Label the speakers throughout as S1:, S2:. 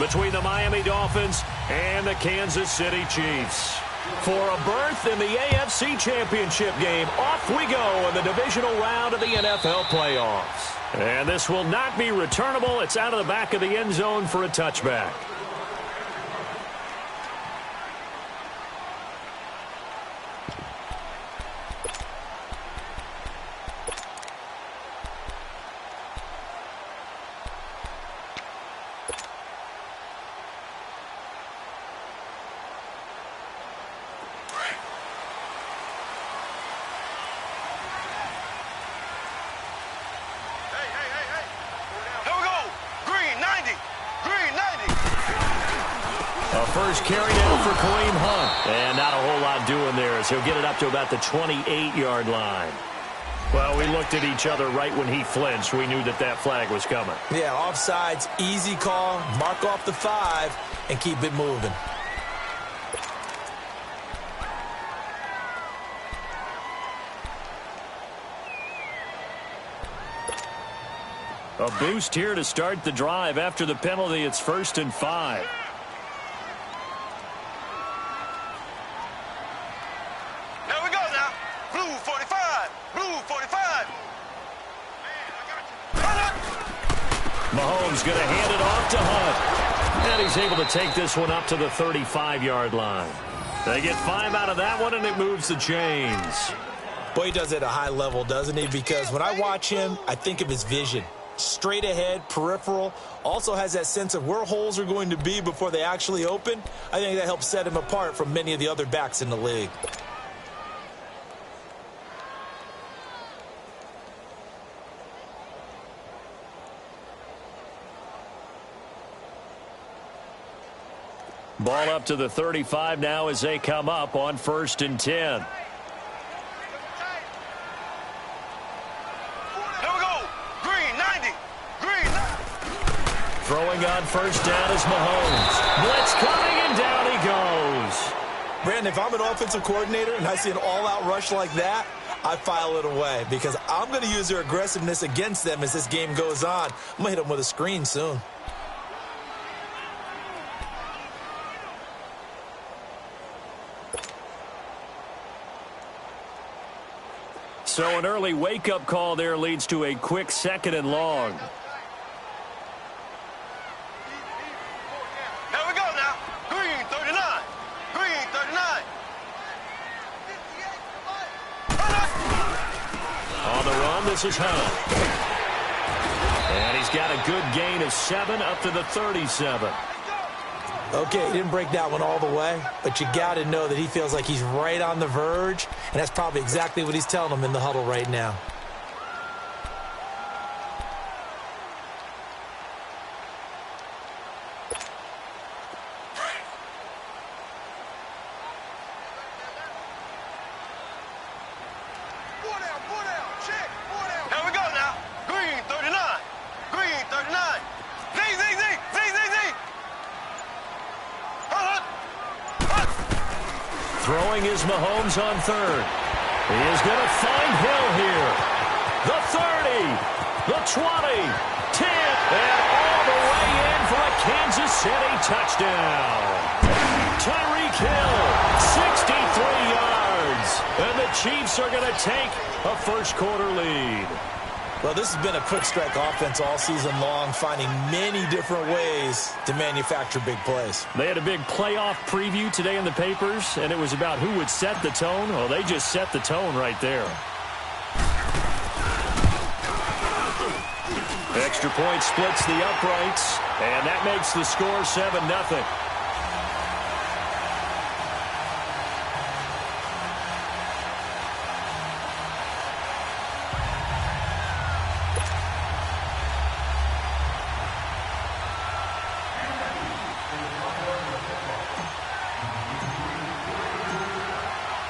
S1: between the Miami Dolphins and the Kansas City Chiefs. For a berth in the AFC Championship game, off we go in the divisional round of the NFL playoffs. And this will not be returnable. It's out of the back of the end zone for a touchback.
S2: First carry now for Kareem Hunt. And not a whole lot doing there as he'll get it up to about the 28-yard line. Well, we looked at each other right when he flinched. We knew that that flag was coming.
S3: Yeah, offsides, easy call. Mark off the 5 and keep it moving.
S1: A boost here to start the drive. After the penalty, it's 1st and 5. Mahomes going to hand it off to Hunt. And he's able to take this one up to the 35-yard line. They get 5 out of that one, and it moves the chains.
S3: Boy, he does it at a high level, doesn't he? Because when I watch him, I think of his vision. Straight ahead, peripheral. Also has that sense of where holes are going to be before they actually open. I think that helps set him apart from many of the other backs in the league.
S1: Ball up to the 35 now as they come up on 1st and 10.
S4: Here we go. Green, 90. Green.
S1: Throwing on 1st down is Mahomes. Blitz coming, and down he goes.
S3: Brandon, if I'm an offensive coordinator and I see an all-out rush like that, I file it away because I'm going to use their aggressiveness against them as this game goes on. I'm going to hit them with a screen soon.
S1: So an early wake-up call there leads to a quick 2nd and long.
S4: Here we go now. Green, 39. Green, 39.
S1: On the run, this is Hunt. And he's got a good gain of 7 up to the 37.
S3: Okay, he didn't break that one all the way, but you got to know that he feels like he's right on the verge, and that's probably exactly what he's telling them in the huddle right now.
S4: Here we go now. Green, 39. Green, 39.
S1: Throwing is Mahomes on 3rd. He is going to find Hill here. The 30, the 20, 10, and all the way in for a Kansas City touchdown. Tyreek Hill, 63 yards. And the Chiefs are going to take a first-quarter lead.
S3: Well, this has been a quick strike offense all season long, finding many different ways to manufacture big plays.
S1: They had a big playoff preview today in the papers, and it was about who would set the tone. Well, they just set the tone right there. Extra point splits the uprights, and that makes the score 7-0.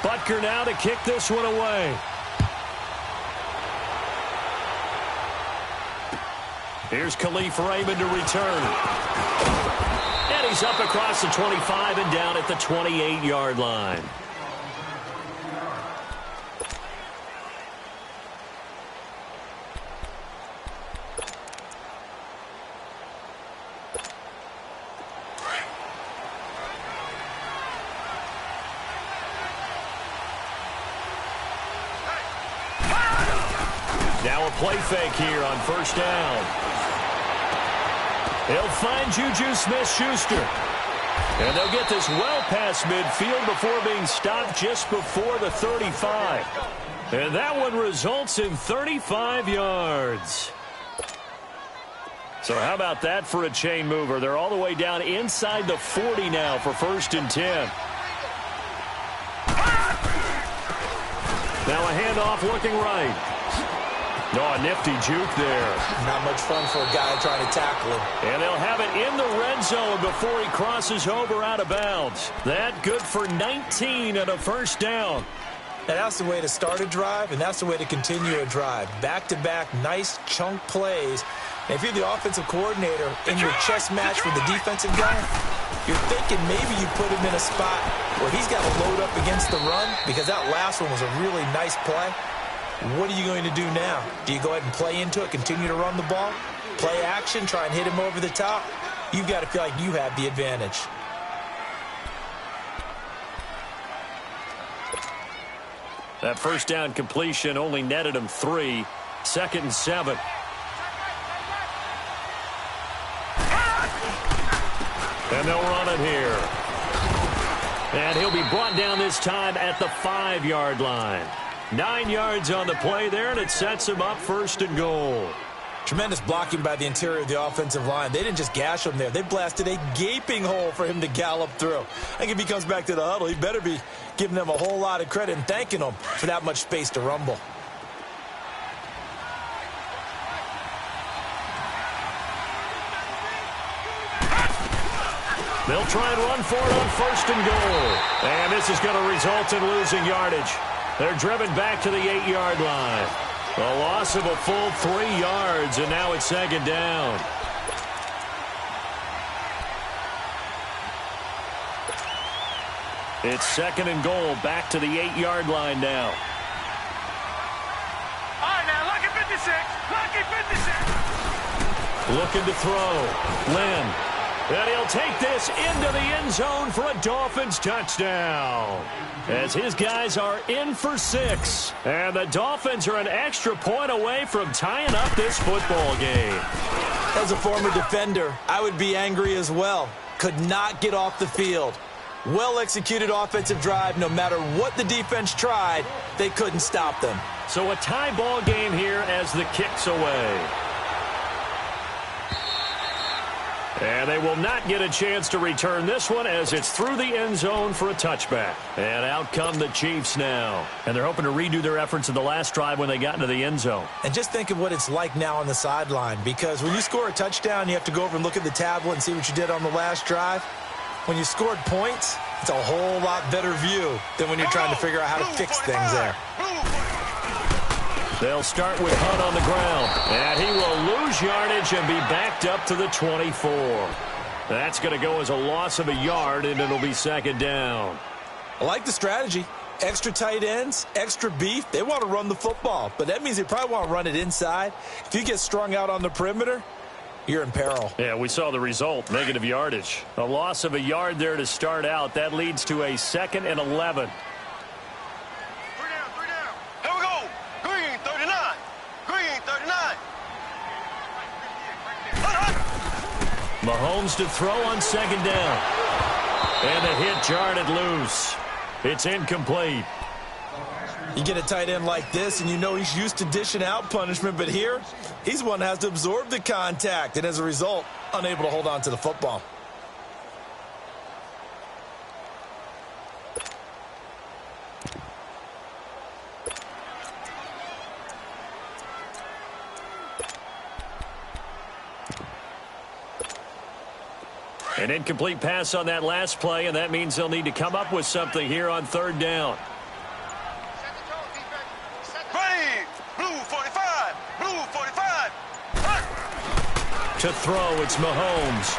S1: Butker now to kick this one away. Here's Khalif Raymond to return. And he's up across the 25 and down at the 28-yard line.
S2: a play fake here on first down. He'll find Juju Smith-Schuster. And they'll get this well past midfield before being stopped just before the 35. And that one results in 35 yards. So how about that for a chain mover? They're all the way down inside the 40 now for 1st and 10. Now a handoff looking right. Oh, a nifty juke there.
S3: Not much fun for a guy trying to tackle him.
S2: And they'll have it in the red zone before he crosses over out of bounds. That good for 19 and a first down.
S3: And that's the way to start a drive, and that's the way to continue a drive. Back-to-back, nice chunk plays. And if you're the offensive coordinator in your chess match with the defensive guy, you're thinking maybe you put him in a spot where he's got to load up against the run, because that last one was a really nice play. What are you going to do now? Do you go ahead and play into it, continue to run the ball, play action, try and hit him over the top? You've got to feel like you have the advantage.
S2: That first down completion only netted him 3. 2nd and 7. And they'll run it here. And he'll be brought down this time at the 5-yard line. 9 yards on the play there, and it sets him up 1st and goal.
S3: Tremendous blocking by the interior of the offensive line. They didn't just gash him there. They blasted a gaping hole for him to gallop through. I think if he comes back to the huddle, he better be giving them a whole lot of credit and thanking them for that much space to rumble.
S2: They'll try and run for it on 1st and goal. And this is going to result in losing yardage. They're driven back to the 8-yard line. A loss of a full 3 yards, and now it's 2nd down. It's 2nd and goal, back to the 8-yard line now.
S4: All right, now, lucky 56. Lucky 56.
S2: Looking to throw. Lynn. And he'll take this into the end zone for a Dolphins touchdown. As his guys are in for 6. And the Dolphins are an extra point away from tying up this football game.
S3: As a former defender, I would be angry as well. Could not get off the field. Well-executed offensive drive. No matter what the defense tried, they couldn't stop them.
S2: So a tie ball game here as the kick's away. And they will not get a chance to return this one as it's through the end zone for a touchback. And out come the Chiefs now. And they're hoping to redo their efforts in the last drive when they got into the end zone.
S3: And just think of what it's like now on the sideline, because when you score a touchdown, you have to go over and look at the tablet and see what you did on the last drive. When you scored points, it's a whole lot better view than when you're trying to figure out how to fix things there.
S2: They'll start with Hunt on the ground. And he will lose yardage and be backed up to the 24. That's going to go as a loss of a yard, and it'll be 2nd down.
S3: I like the strategy. Extra tight ends, extra beef. They want to run the football, but that means they probably want to run it inside. If you get strung out on the perimeter, you're in peril.
S2: Yeah, we saw the result, negative yardage. A loss of a yard there to start out. That leads to a 2nd and 11. Mahomes to throw on 2nd down. And the hit jarred it loose. It's incomplete.
S3: You get a tight end like this, and you know he's used to dishing out punishment, but here, he's one that has to absorb the contact, and as a result, unable to hold on to the football.
S2: An incomplete pass on that last play, and that means they'll need to come up with something here on 3rd down.
S4: Ready! Blue 45! Blue 45!
S2: To throw, it's Mahomes.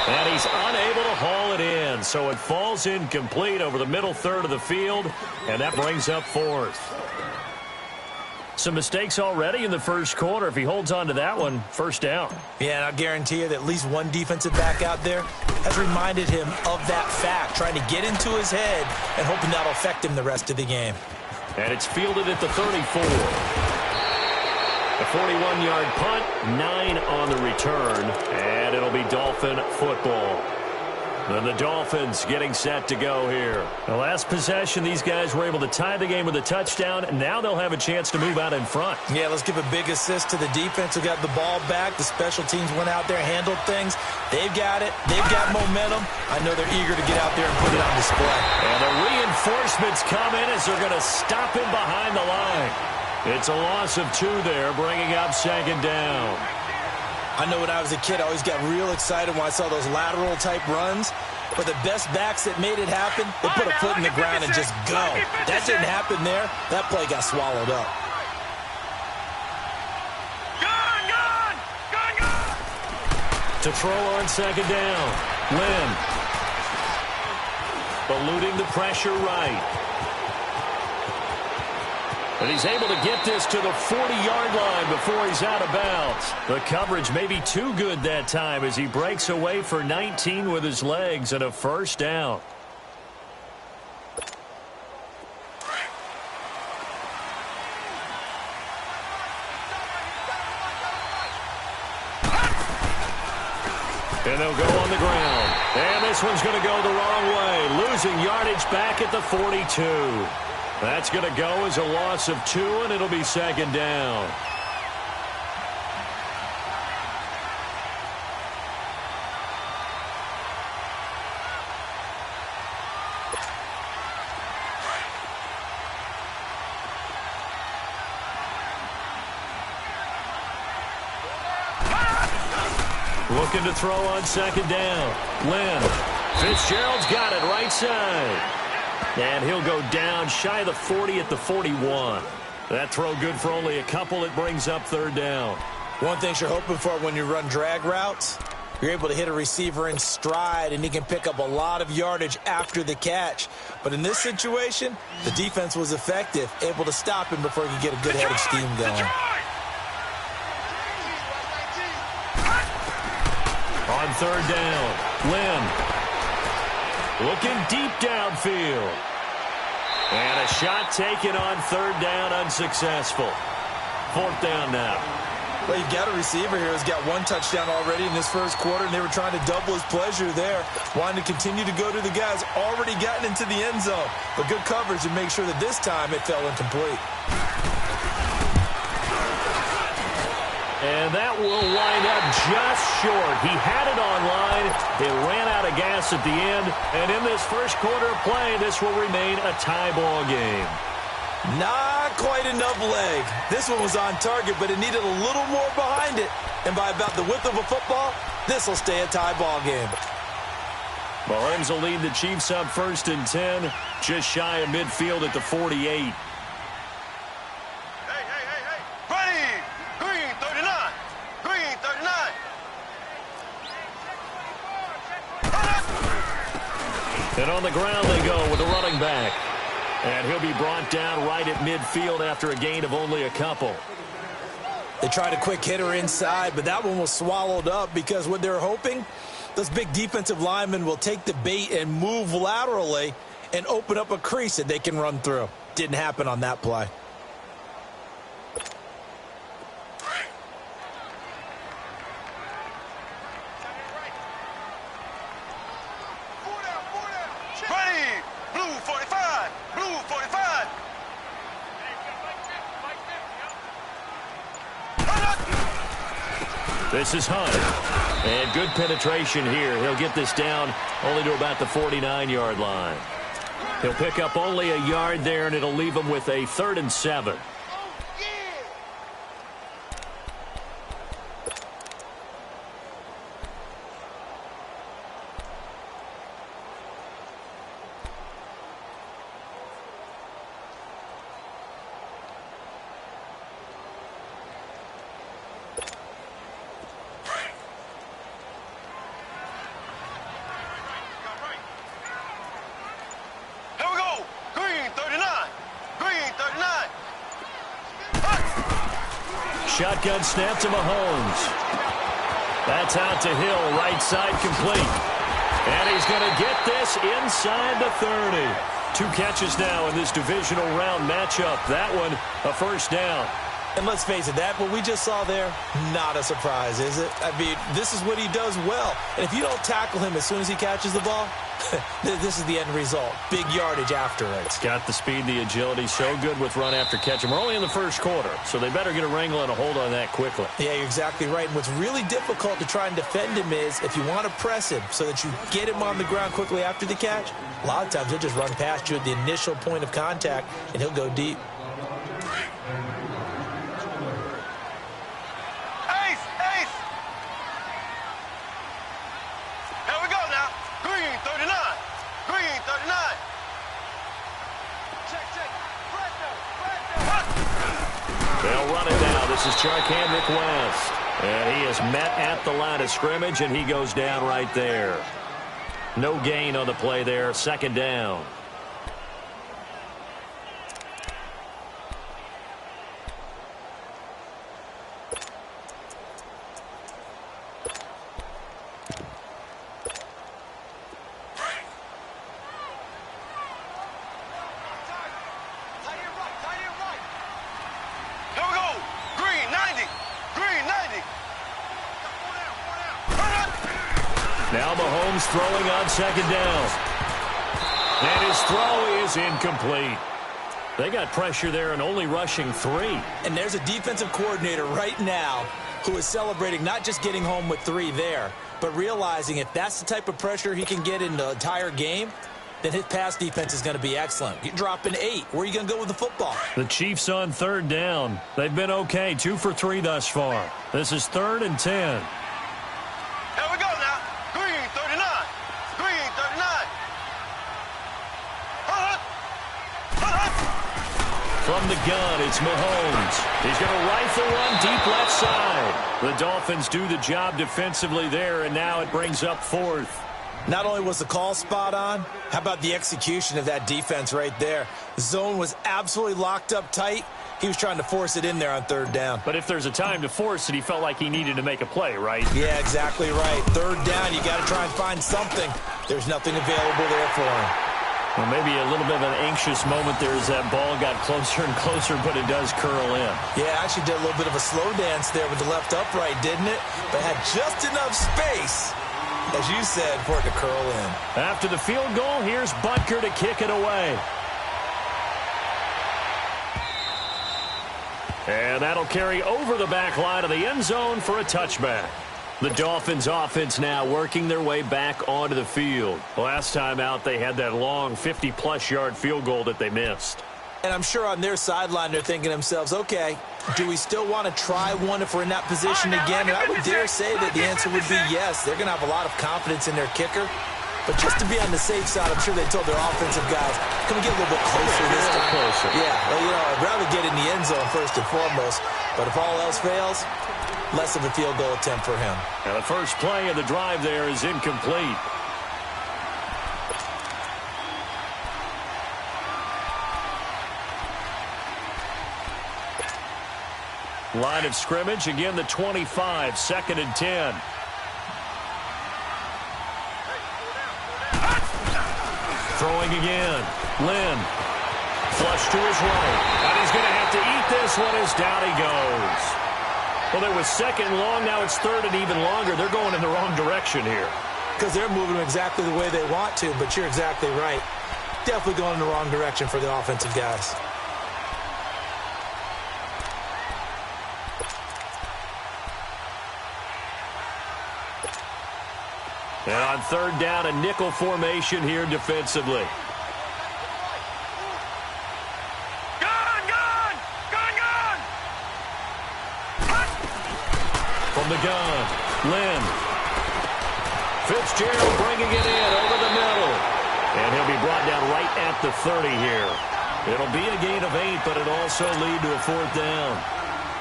S2: And he's unable to haul it in, so it falls incomplete over the middle third of the field, and that brings up 4th. Some mistakes already in the first quarter. If he holds on to that one, 1st down.
S3: Yeah, and I'll guarantee you that at least one defensive back out there has reminded him of that fact, trying to get into his head and hoping that'll affect him the rest of the game.
S2: And it's fielded at the 34. A 41-yard punt, 9 on the return, and it'll be Dolphin football. And the Dolphins getting set to go here. The last possession, these guys were able to tie the game with a touchdown, and now they'll have a chance to move out in front.
S3: Yeah, let's give a big assist to the defense who got the ball back. The special teams went out there, handled things. They've got it. They've got momentum. I know they're eager to get out there and put it on display.
S2: And the reinforcements come in as they're going to stop him behind the line. It's a loss of 2 there, bringing up second down.
S3: I know when I was a kid, I always got real excited when I saw those lateral-type runs. But the best backs that made it happen, they put a foot in the ground and just go. That didn't happen there. That play got swallowed up.
S2: To throw on second down, Lynn. Eluding the pressure right. And he's able to get this to the 40-yard line before he's out of bounds. The coverage may be too good that time as he breaks away for 19 with his legs and a first down. And they'll go on the ground. And this one's going to go the wrong way, losing yardage back at the 42. That's going to go as a loss of 2, and it'll be second down. Looking to throw on second down. Lynn. Fitzgerald's got it right side. And he'll go down shy of the 40 at the 41. That throw good for only a couple. It brings up third down.
S3: One thing you're hoping for when you run drag routes, you're able to hit a receiver in stride, and he can pick up a lot of yardage after the catch. But in this situation, the defense was effective, able to stop him before he could get a good headed scheme going.
S2: On third down, Lynn. Looking deep downfield. And a shot taken on third down, unsuccessful. Fourth down now.
S3: Well, you've got a receiver here who's got 1 touchdown already in this first quarter, and they were trying to double his pleasure there, wanting to continue to go to the guys already gotten into the end zone. But good coverage to make sure that this time it fell incomplete.
S2: And that will wind up just short. He had it on line. It ran out of gas at the end. And in this first quarter of play, this will remain a tie ball game.
S3: Not quite enough leg. This one was on target, but it needed a little more behind it. And by about the width of a football, this will stay a tie ball game.
S2: Mahomes will lead the Chiefs up 1st and 10, just shy of midfield at the 48. And on the ground they go with the running back. And he'll be brought down right at midfield after a gain of only a couple.
S3: They tried a quick hitter inside, but that one was swallowed up because what they're hoping, those big defensive linemen will take the bait and move laterally and open up a crease that they can run through. Didn't happen on that play.
S2: This is Hunt. And good penetration here. He'll get this down only to about the 49-yard line. He'll pick up only a yard there, and it'll leave him with a 3rd and 7. Shotgun snap to Mahomes. That's out to Hill, right side complete. And he's going to get this inside the 30. 2 catches now in this divisional round matchup. That one, a first down.
S3: And let's face it, what we just saw there, not a surprise, is it? I mean, this is what he does well. And if you don't tackle him as soon as he catches the ball, this is the end result. Big yardage after it.
S2: It's got the speed, the agility, so good with run after catch. And we're only in the first quarter, so they better get a wrangle and a hold on that quickly.
S3: Yeah, you're exactly right. And what's really difficult to try and defend him is if you want to press him so that you get him on the ground quickly after the catch, a lot of times he'll just run past you at the initial point of contact, and he'll go deep.
S2: They'll run it now. This is Charkandrick West. And he is met at the line of scrimmage, and he goes down right there. No gain on the play there. Second down. Now Mahomes throwing on second down. And his throw is incomplete. They got pressure there and only rushing 3.
S3: And there's a defensive coordinator right now who is celebrating not just getting home with 3 there, but realizing if that's the type of pressure he can get in the entire game, then his pass defense is going to be excellent. You're dropping 8. Where are you going to go with the football?
S2: The Chiefs on third down. They've been okay, 2 for 3 thus far. This is 3rd and 10. From the gun, it's Mahomes. He's going to rifle one deep left side. The Dolphins do the job defensively there, and now it brings up 4th.
S3: Not only was the call spot on, how about the execution of that defense right there? The zone was absolutely locked up tight. He was trying to force it in there on 3rd down.
S2: But if there's a time to force it, he felt like he needed to make a play, right?
S3: Yeah, exactly right. 3rd down, you got to try and find something. There's nothing available there for him.
S2: Well, maybe a little bit of an anxious moment there as that ball got closer and closer, but it does curl in.
S3: Yeah, actually did a little bit of a slow dance there with the left upright, didn't it? But had just enough space, as you said, for it to curl in.
S2: After the field goal, here's Butker to kick it away. And that'll carry over the back line of the end zone for a touchback. The Dolphins offense now working their way back onto the field. Last time out, they had that long 50-plus yard field goal that they missed.
S3: And I'm sure on their sideline, they're thinking to themselves, okay, do we still want to try one if we're in that position again? And I would dare say that the answer would be yes. They're going to have a lot of confidence in their kicker. But just to be on the safe side, I'm sure they told their offensive guys, can we get a little bit closer this time?
S2: Closer.
S3: Yeah, well, you know, I'd rather get in the end zone first and foremost. But if all else fails, less of a field goal attempt for him.
S2: And the first play of the drive there is incomplete. Line of scrimmage, again the 25, 2nd and 10. Throwing again. Lynn. Flush to his right. And he's going to have to eat this one as down he goes. Well, there was 2nd and long. Now it's 3rd and even longer. They're going in the wrong direction here.
S3: Because they're moving exactly the way they want to, but you're exactly right. Definitely going in the wrong direction for the offensive guys.
S2: And on 3rd down, a nickel formation here defensively. From the gun, Lynn. Fitzgerald bringing it in over the middle. And he'll be brought down right at the 30 here. It'll be a gain of 8, but it'll also lead to a 4th down.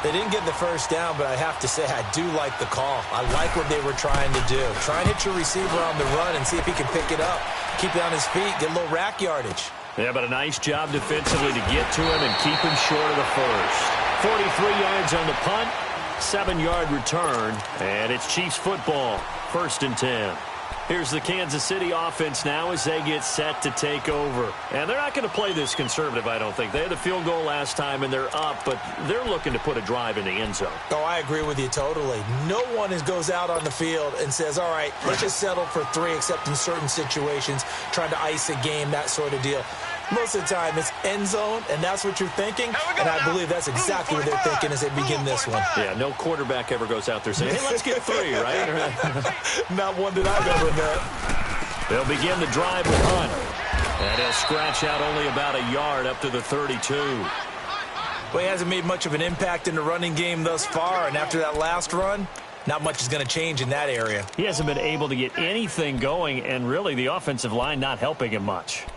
S3: They didn't get the first down, but I have to say I do like the call. I like what they were trying to do. Try and hit your receiver on the run and see if he can pick it up. Keep it on his feet, get a little rack yardage.
S2: Yeah, but a nice job defensively to get to him and keep him short of the first. 43 yards on the punt, 7-yard return, and it's Chiefs football, 1st and 10. Here's the Kansas City offense now as they get set to take over. And they're not going to play this conservative, I don't think. They had the field goal last time, and they're up, but they're looking to put a drive in the end zone.
S3: Oh, I agree with you totally. No one goes out on the field and says, all right, let's just settle for 3, except in certain situations, trying to ice a game, that sort of deal. Most of the time, it's end zone, and that's what you're thinking, and I believe that's exactly what they're thinking as they begin this one.
S2: Yeah, no quarterback ever goes out there saying, hey, let's get 3, right?
S3: Not one that I've ever met.
S2: They'll begin the drive with Hunt, and he'll scratch out only about a yard up to the 32.
S3: Well, he hasn't made much of an impact in the running game thus far, and after that last run, not much is going to change in that area.
S2: He hasn't been able to get anything going, and really the offensive line not helping him much.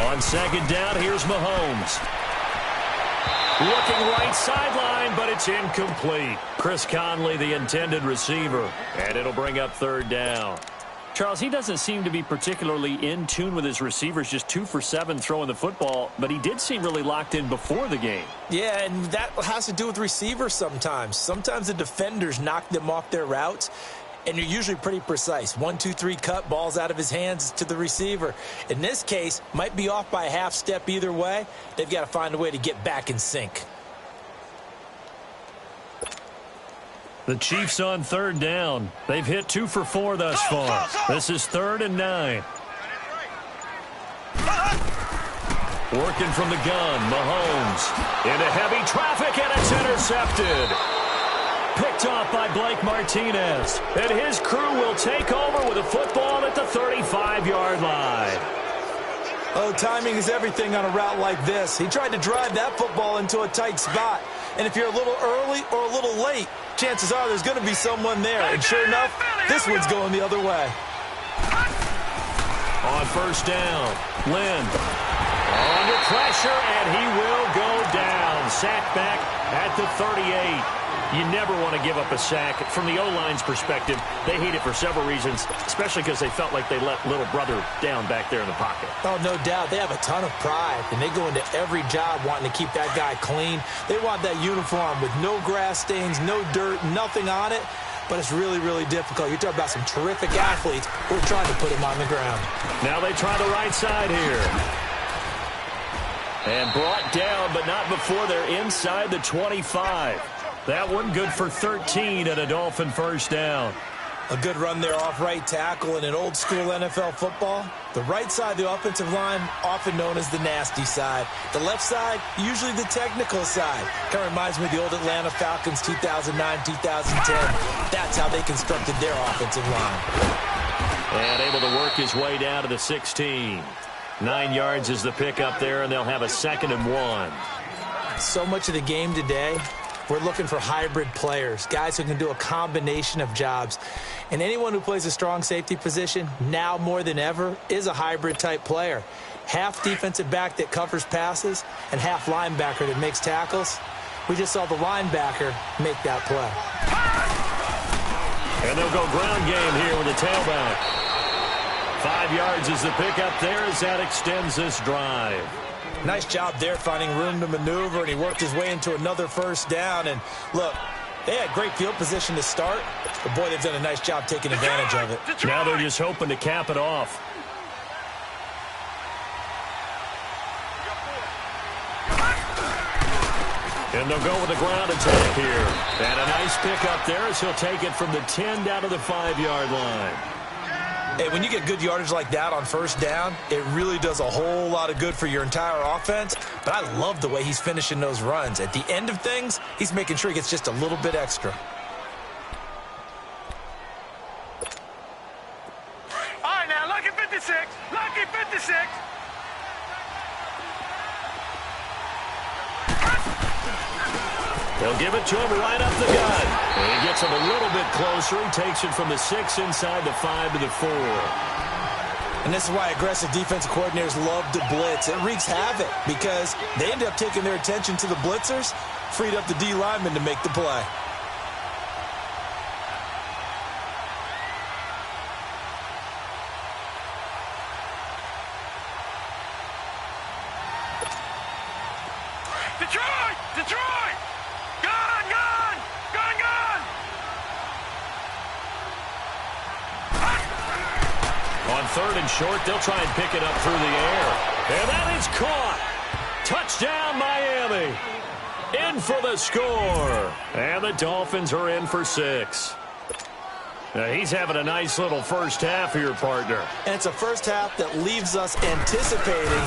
S2: On second down, here's Mahomes. Looking right sideline, but it's incomplete. Chris Conley, the intended receiver, and it'll bring up third down. Charles, he doesn't seem to be particularly in tune with his receivers, just 2 for 7 throwing the football, but he did seem really locked in before the game.
S3: Yeah, and that has to do with receivers sometimes. Sometimes the defenders knock them off their routes, and you're usually pretty precise. 1, 2, 3 cut, balls out of his hands to the receiver. In this case, might be off by a half step either way. They've got to find a way to get back in sync.
S2: The Chiefs on third down. They've hit 2 for 4 thus far. This is 3rd and 9. Working from the gun, Mahomes. Into heavy traffic, and it's intercepted. Picked off by Blake Martinez. And his crew will take over with a football at the 35-yard line.
S3: Oh, timing is everything on a route like this. He tried to drive that football into a tight spot. And if you're a little early or a little late, chances are there's going to be someone there. And sure enough, this one's going the other way.
S2: On first down, Lynn. Under pressure, and he will go down. Sack back at the 38. You never want to give up a sack. From the O-line's perspective, they hate it for several reasons, especially because they felt like they let little brother down back there in the pocket.
S3: Oh, no doubt. They have a ton of pride, and they go into every job wanting to keep that guy clean. They want that uniform with no grass stains, no dirt, nothing on it, but it's really, really difficult. You're talking about some terrific athletes who are trying to put him on the ground.
S2: Now they try the right side here. And brought down, but not before they're inside the 25. That one good for 13 and a Dolphin first down.
S3: A good run there off right tackle in an old-school NFL football. The right side of the offensive line, often known as the nasty side. The left side, usually the technical side. Kind of reminds me of the old Atlanta Falcons 2009, 2010. That's how they constructed their offensive line.
S2: And able to work his way down to the 16. 9 yards is the pickup there, and they'll have a 2nd and 1.
S3: So much of the game today, we're looking for hybrid players, guys who can do a combination of jobs. And anyone who plays a strong safety position, now more than ever, is a hybrid-type player. Half defensive back that covers passes and half linebacker that makes tackles. We just saw the linebacker make that play.
S2: And they'll go ground game here with the tailback. 5 yards is the pickup there as that extends this drive.
S3: Nice job there finding room to maneuver, and he worked his way into another first down. And look, they had great field position to start, but boy, they've done a nice job taking advantage of it.
S2: Now they're just hoping to cap it off. And they'll go with the ground attack here. And a nice pickup there as he'll take it from the 10 down to the 5-yard line.
S3: Hey, when you get good yardage like that on first down, it really does a whole lot of good for your entire offense. But I love the way he's finishing those runs. At the end of things, he's making sure he gets just a little bit extra.
S4: All right, now, lucky 56. Lucky 56.
S2: They'll give it to him right up the gut. And he gets him a little bit closer. He takes it from the 6 inside the 5 to the 4.
S3: And this is why aggressive defensive coordinators love to blitz. It wreaks havoc because they end up taking their attention to the blitzers, freed up the D lineman to make the play.
S4: Detroit! Detroit! Gone! Gone! Gone! Gone!
S2: On 3rd and short, they'll try and pick it up through the air. And that is caught. Touchdown, Miami. In for the score. And the Dolphins are in for 6. Now, he's having a nice little first half here, partner.
S3: And it's a first half that leaves us anticipating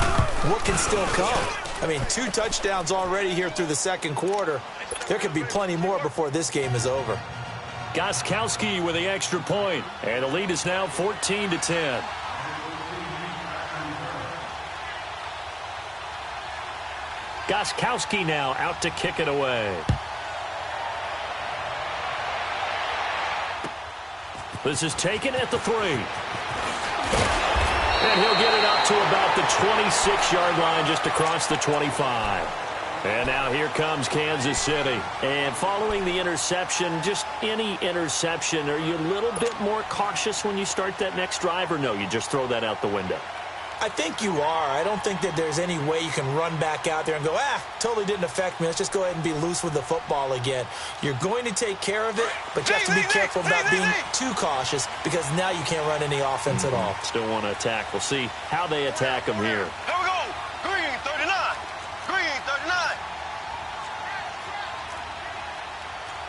S3: what can still come. I mean, 2 touchdowns already here through the second quarter. There could be plenty more before this game is over.
S2: Gostkowski with the extra point. And the lead is now 14-10. Gostkowski now out to kick it away. This is taken at the 3. And he'll get it up to about the 26-yard line, just across the 25. And now here comes Kansas City. And following the interception, just any interception, are you a little bit more cautious when you start that next drive, or no, you just throw that out the window?
S3: I think you are. I don't think that there's any way you can run back out there and go, totally didn't affect me. Let's just go ahead and be loose with the football again. You're going to take care of it, but you have to be careful about being too cautious because now you can't run any offense at all.
S2: Still want to attack. We'll see how they attack them here.
S4: Here we go. Green, 39. Green, 39.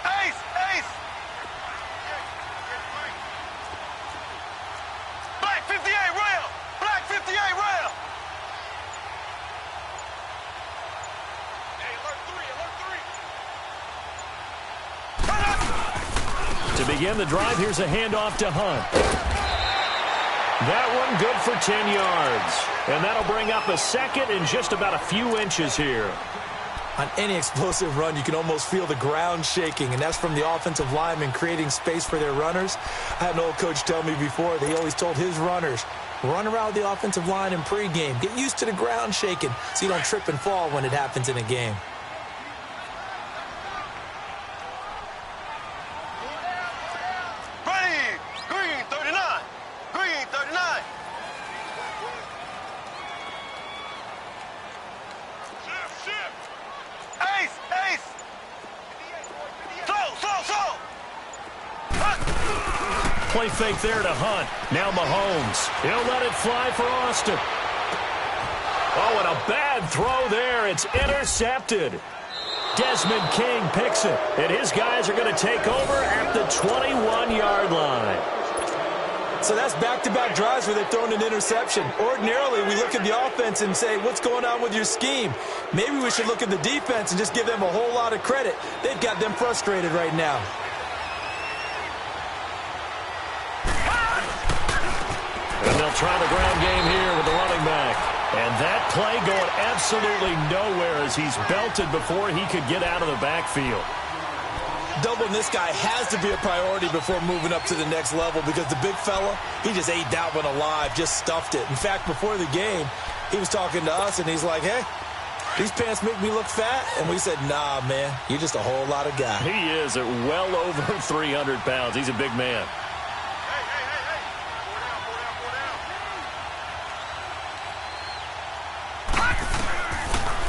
S4: Ace, ace. Black 58, rail. Black 58, rail. Hey, alert 3, alert 3.
S2: To begin the drive, here's a handoff to Hunt. That one good for 10 yards. And that'll bring up a second and just about a few inches here.
S3: On any explosive run, you can almost feel the ground shaking, and that's from the offensive linemen creating space for their runners. I had an old coach tell me before that he always told his runners, run around the offensive line in pregame. Get used to the ground shaking so you don't trip and fall when it happens in a game.
S4: Ready. Green, 39. Green, 39. Shift. Ace, ace. Slow.
S2: Play fake there to Hunt. Now Mahomes. He'll let it fly for Austin. Oh, and a bad throw there. It's intercepted. Desmond King picks it. And his guys are going to take over at the 21-yard line.
S3: So that's back-to-back drives where they've thrown an interception. Ordinarily, we look at the offense and say, what's going on with your scheme? Maybe we should look at the defense and just give them a whole lot of credit. They've got them frustrated right now.
S2: And they'll try the ground game here with the running back. And that play going absolutely nowhere as he's belted before he could get out of the backfield.
S3: Doubling this guy has to be a priority before moving up to the next level because the big fella, he just ate that one alive, just stuffed it. In fact, before the game, he was talking to us, and he's like, hey, these pants make me look fat. And we said, nah, man, you're just a whole lot of guy.
S2: He is at well over 300 pounds. He's a big man.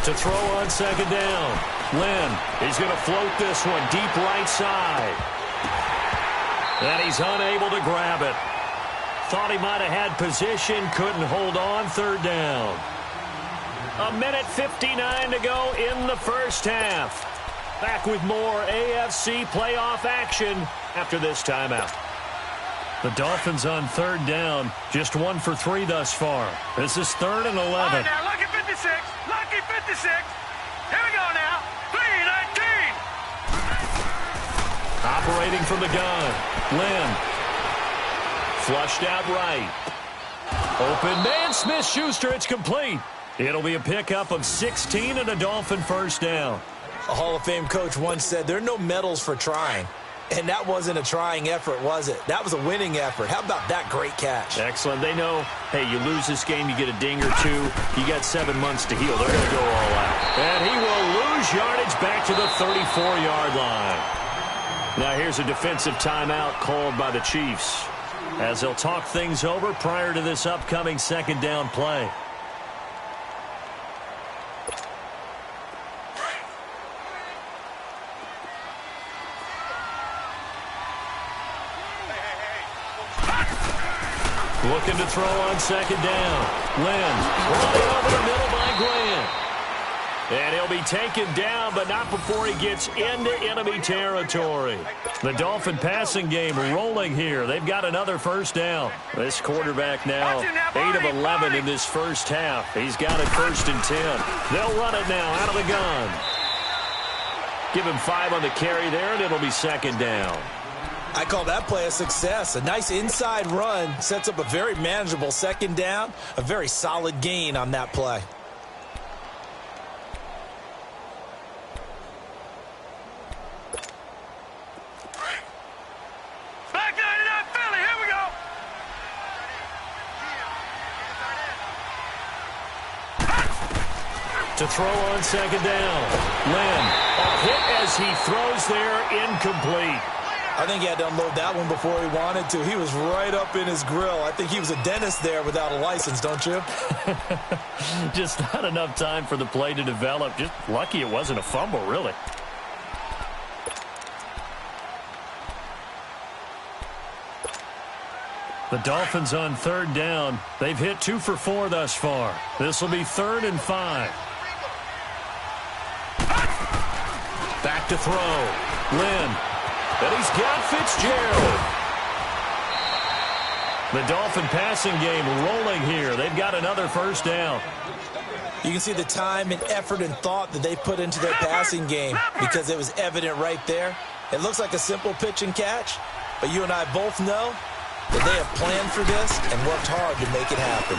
S2: To throw on second down. Lynn, he's going to float this one deep right side. And he's unable to grab it. Thought he might have had position, couldn't hold on, third down. 1:59 to go in the first half. Back with more AFC playoff action after this timeout. The Dolphins on third down, just 1 for 3 thus far. This is 3rd and 11.
S4: All right, now, lucky 56. Lucky 56. Here we go now. 3-19.
S2: Operating from the gun. Lynn. Flushed out right. Open man, Smith-Schuster. It's complete. It'll be a pickup of 16 and a Dolphin first down.
S3: A Hall of Fame coach once said there are no medals for trying. And that wasn't a trying effort, was it? That was a winning effort. How about that great catch?
S2: Excellent. They know, hey, you lose this game, you get a ding or two. You got 7 months to heal. They're going to go all out. And he will lose yardage back to the 34-yard line. Now here's a defensive timeout called by the Chiefs as they'll talk things over prior to this upcoming second down play. Looking to throw on second down. Lynn running over the middle by Grant. And he'll be taken down, but not before he gets into enemy territory. The Dolphin passing game rolling here. They've got another first down. This quarterback now 8 of 11 in this first half. He's got it 1st and 10. They'll run it now out of the gun. Give him 5 on the carry there, and it'll be second down.
S3: I call that play a success. A nice inside run sets up a very manageable second down. A very solid gain on that play.
S2: To throw on second down. Lynn, a hit as he throws there, incomplete.
S3: I think he had to unload that one before he wanted to. He was right up in his grill. I think he was a dentist there without a license, don't you?
S2: Just not enough time for the play to develop. Just lucky it wasn't a fumble, really. The Dolphins on 3rd down. They've hit 2 for 4 thus far. This will be 3rd and 5. Back to throw. Lynn. And he's got Fitzgerald. The Dolphin passing game rolling here. They've got another first down.
S3: You can see the time and effort and thought that they put into their passing game because it was evident right there. It looks like a simple pitch and catch, but you and I both know that they have planned for this and worked hard to make it happen.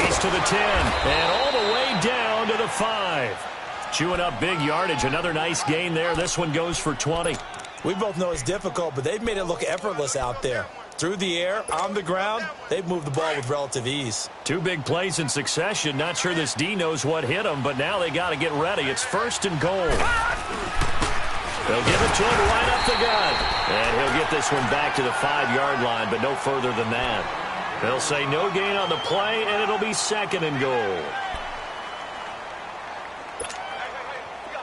S2: He's to the 10 and all the way down to the 5. Chewing up big yardage. Another nice gain there. This one goes for 20.
S3: We both know it's difficult, but they've made it look effortless out there. Through the air, on the ground, they've moved the ball with relative ease. 2
S2: big plays in succession. Not sure this D knows what hit him, but now they got to get ready. It's 1st and goal. They'll give it to him right up the gut. And he'll get this one back to the 5-yard line, but no further than that. They'll say no gain on the play, and it'll be 2nd and goal.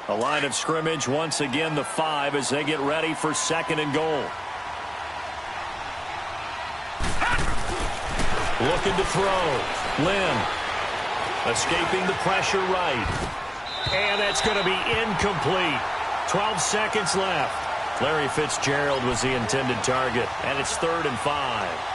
S2: A line of scrimmage, once again the 5 as they get ready for 2nd and goal. Looking to throw. Lynn escaping the pressure right. And that's going to be incomplete. 12 seconds left. Larry Fitzgerald was the intended target, and it's 3rd and 5.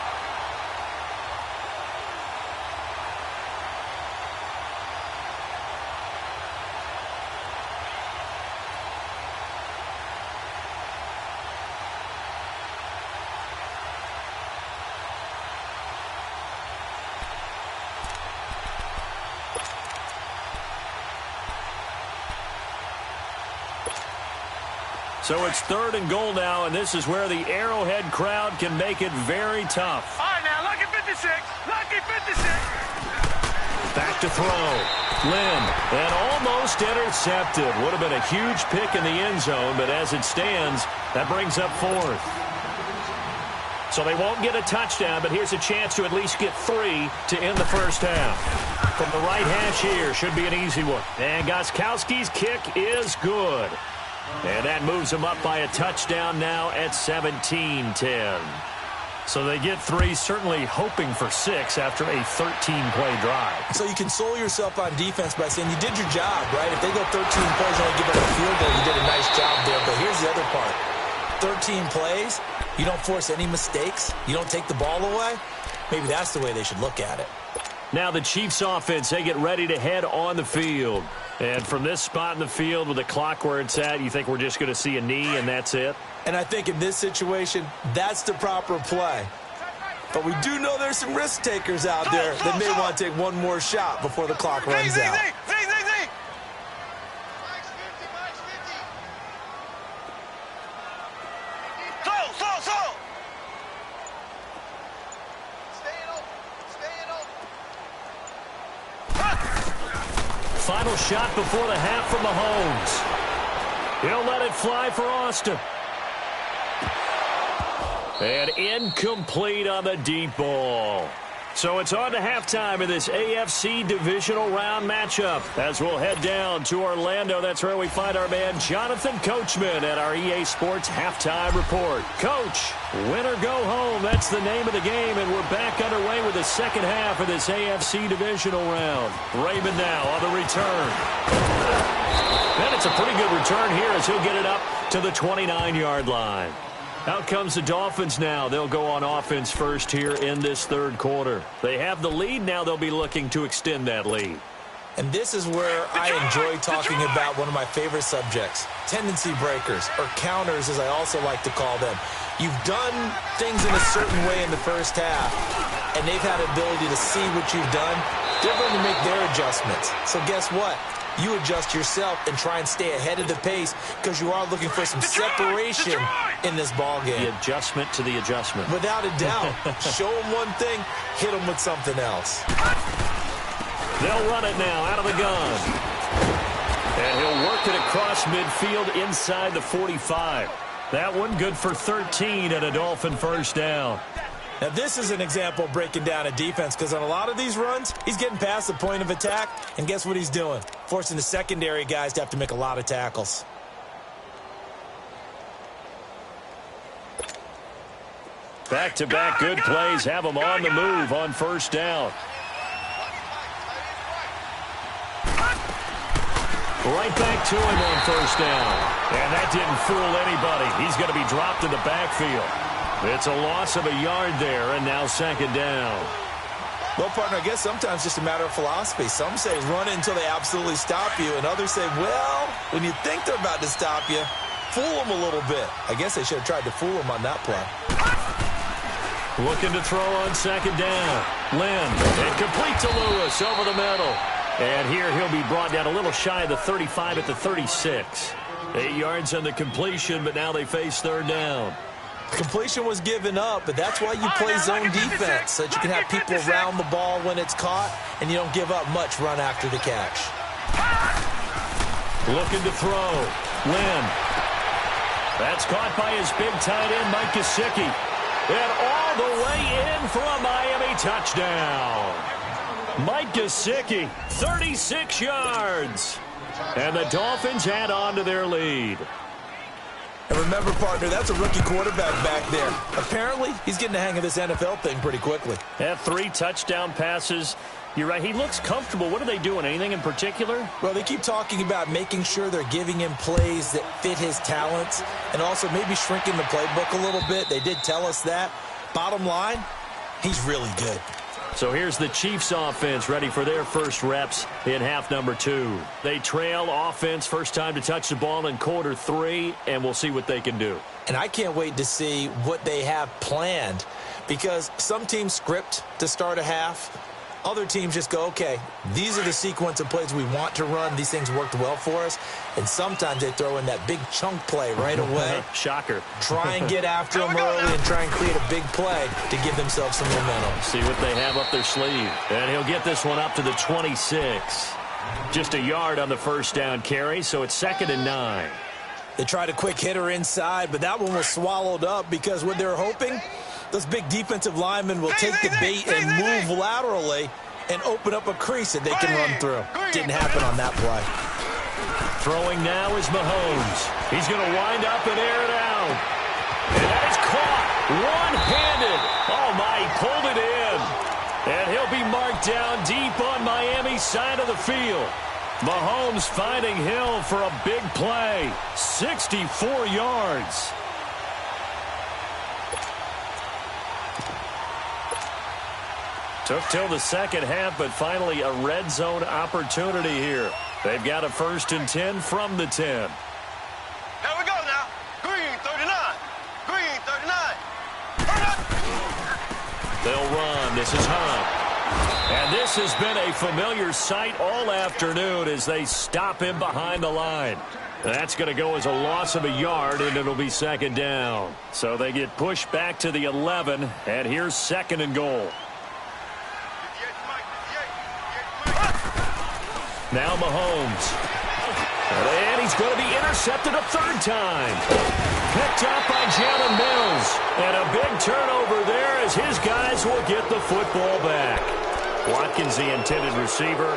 S2: So it's 3rd and goal now, and this is where the Arrowhead crowd can make it very tough.
S4: All right, now, lucky 56. Lucky 56.
S2: Back to throw. Lynn, and almost intercepted. Would have been a huge pick in the end zone, but as it stands, that brings up 4th. So they won't get a touchdown, but here's a chance to at least get 3 to end the first half. From the right hash here, should be an easy one. And Gostkowski's kick is good. And that moves them up by a touchdown now at 17-10. So they get 3, certainly hoping for 6 after a 13-play drive.
S3: So you console yourself on defense by saying you did your job, right? If they go 13 plays and only give up a field goal, you did a nice job there. But here's the other part. 13 plays, you don't force any mistakes, you don't take the ball away. Maybe that's the way they should look at it.
S2: Now the Chiefs offense, they get ready to head on the field. And from this spot in the field with the clock where it's at, you think we're just going to see a knee and that's it?
S3: And I think in this situation, that's the proper play. But we do know there's some risk takers out there that may want to take one more shot before the clock runs out.
S2: Final shot before the half from Mahomes. He'll let it fly for Austin. And incomplete on the deep ball. So it's on to halftime in this AFC divisional round matchup as we'll head down to Orlando. That's where we find our man Jonathan Coachman at our EA Sports Halftime Report. Coach, win or go home, that's the name of the game, and we're back underway with the second half of this AFC divisional round. Raymond now on the return. And it's a pretty good return here as he'll get it up to the 29-yard line. Out comes the Dolphins now. They'll go on offense first here in this third quarter. They have the lead. Now they'll be looking to extend that lead.
S3: And this is where I enjoy talking about one of my favorite subjects, tendency breakers, or counters as I also like to call them. You've done things in a certain way in the first half, and they've had the ability to see what you've done. They're going to make their adjustments. So guess what? You adjust yourself and try and stay ahead of the pace because you are looking for some separation in this ball game.
S2: The adjustment to the adjustment.
S3: Without a doubt. Show them one thing, hit them with something else.
S2: They'll run it now out of the gun. And he'll work it across midfield inside the 45. That one good for 13 and a Dolphin first down.
S3: Now, this is an example of breaking down a defense because on a lot of these runs, he's getting past the point of attack, and guess what he's doing? Forcing the secondary guys to have to make a lot of tackles.
S2: Back-to-back good plays have him on the move on first down. Right back to him on first down. And that didn't fool anybody. He's going to be dropped in the backfield. It's a loss of a yard there, and now second down.
S3: Well, partner, I guess sometimes it's just a matter of philosophy. Some say run it until they absolutely stop you, and others say, well, when you think they're about to stop you, fool them a little bit. I guess they should have tried to fool them on that play.
S2: Looking to throw on second down. Lynn, and complete to Lewis over the middle. And here he'll be brought down a little shy of the 35 at the 36. 8 yards on the completion, but now they face third down.
S3: Completion was given up, but that's why you play zone defense, so that you can have people around the ball when it's caught, and you don't give up much run after the catch.
S2: Looking to throw. Lynn. That's caught by his big tight end, Mike Gesicki. And all the way in for a Miami touchdown. Mike Gesicki, 36 yards. And the Dolphins add on to their lead.
S3: And remember, partner, that's a rookie quarterback back there. Apparently, he's getting the hang of this NFL thing pretty quickly.
S2: Had 3 touchdown passes. You're right, he looks comfortable. What are they doing? Anything in particular?
S3: Well, they keep talking about making sure they're giving him plays that fit his talents and also maybe shrinking the playbook a little bit. They did tell us that. Bottom line, he's really good.
S2: So here's the Chiefs offense ready for their first reps in half number 2. They trail offense, first time to touch the ball in quarter 3, and we'll see what they can do.
S3: And I can't wait to see what they have planned because some teams script to start a half. Other teams just go, okay, these are the sequence of plays we want to run. These things worked well for us. And sometimes they throw in that big chunk play right away.
S2: Shocker.
S3: Try and get after them early and try and create a big play to give themselves some momentum.
S2: See what they have up their sleeve. And he'll get this one up to the 26. Just a yard on the first down carry, so it's 2nd and 9.
S3: They tried a quick hitter inside, but that one was swallowed up because what they're hoping, those big defensive linemen will take the bait and move laterally and open up a crease that they can run through. Didn't happen on that play.
S2: Throwing now is Mahomes. He's going to wind up and air it out. And that is caught one-handed. Oh, my, he pulled it in. And he'll be marked down deep on Miami's side of the field. Mahomes finding Hill for a big play. 64 yards. Took till the second half, but finally a red zone opportunity here. They've got a 1st and 10 from the 10.
S4: Here we go now. Green 39. Green 39.
S2: They'll run. This is Hunt. And this has been a familiar sight all afternoon as they stop him behind the line. That's going to go as a loss of a yard, and it'll be 2nd down. So they get pushed back to the 11, and here's 2nd and goal. Now Mahomes. And he's going to be intercepted a 3rd time. Picked up by Jalen Mills. And a big turnover there as his guys will get the football back. Watkins, the intended receiver.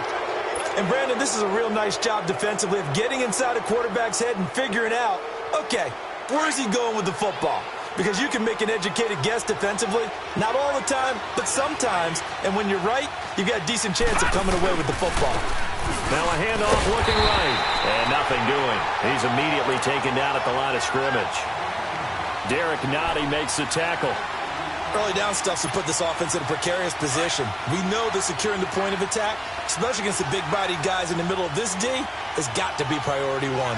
S3: And, Brandon, this is a real nice job defensively of getting inside a quarterback's head and figuring out, okay, where is he going with the football? Because you can make an educated guess defensively, not all the time, but sometimes. And when you're right, you've got a decent chance of coming away with the football.
S2: Now a handoff looking right, and nothing doing. He's immediately taken down at the line of scrimmage. Derek Nottie makes the tackle.
S3: Early down stuff to put this offense in a precarious position. We know that securing the point of attack, especially against the big-bodied guys in the middle of this D, has got to be priority one.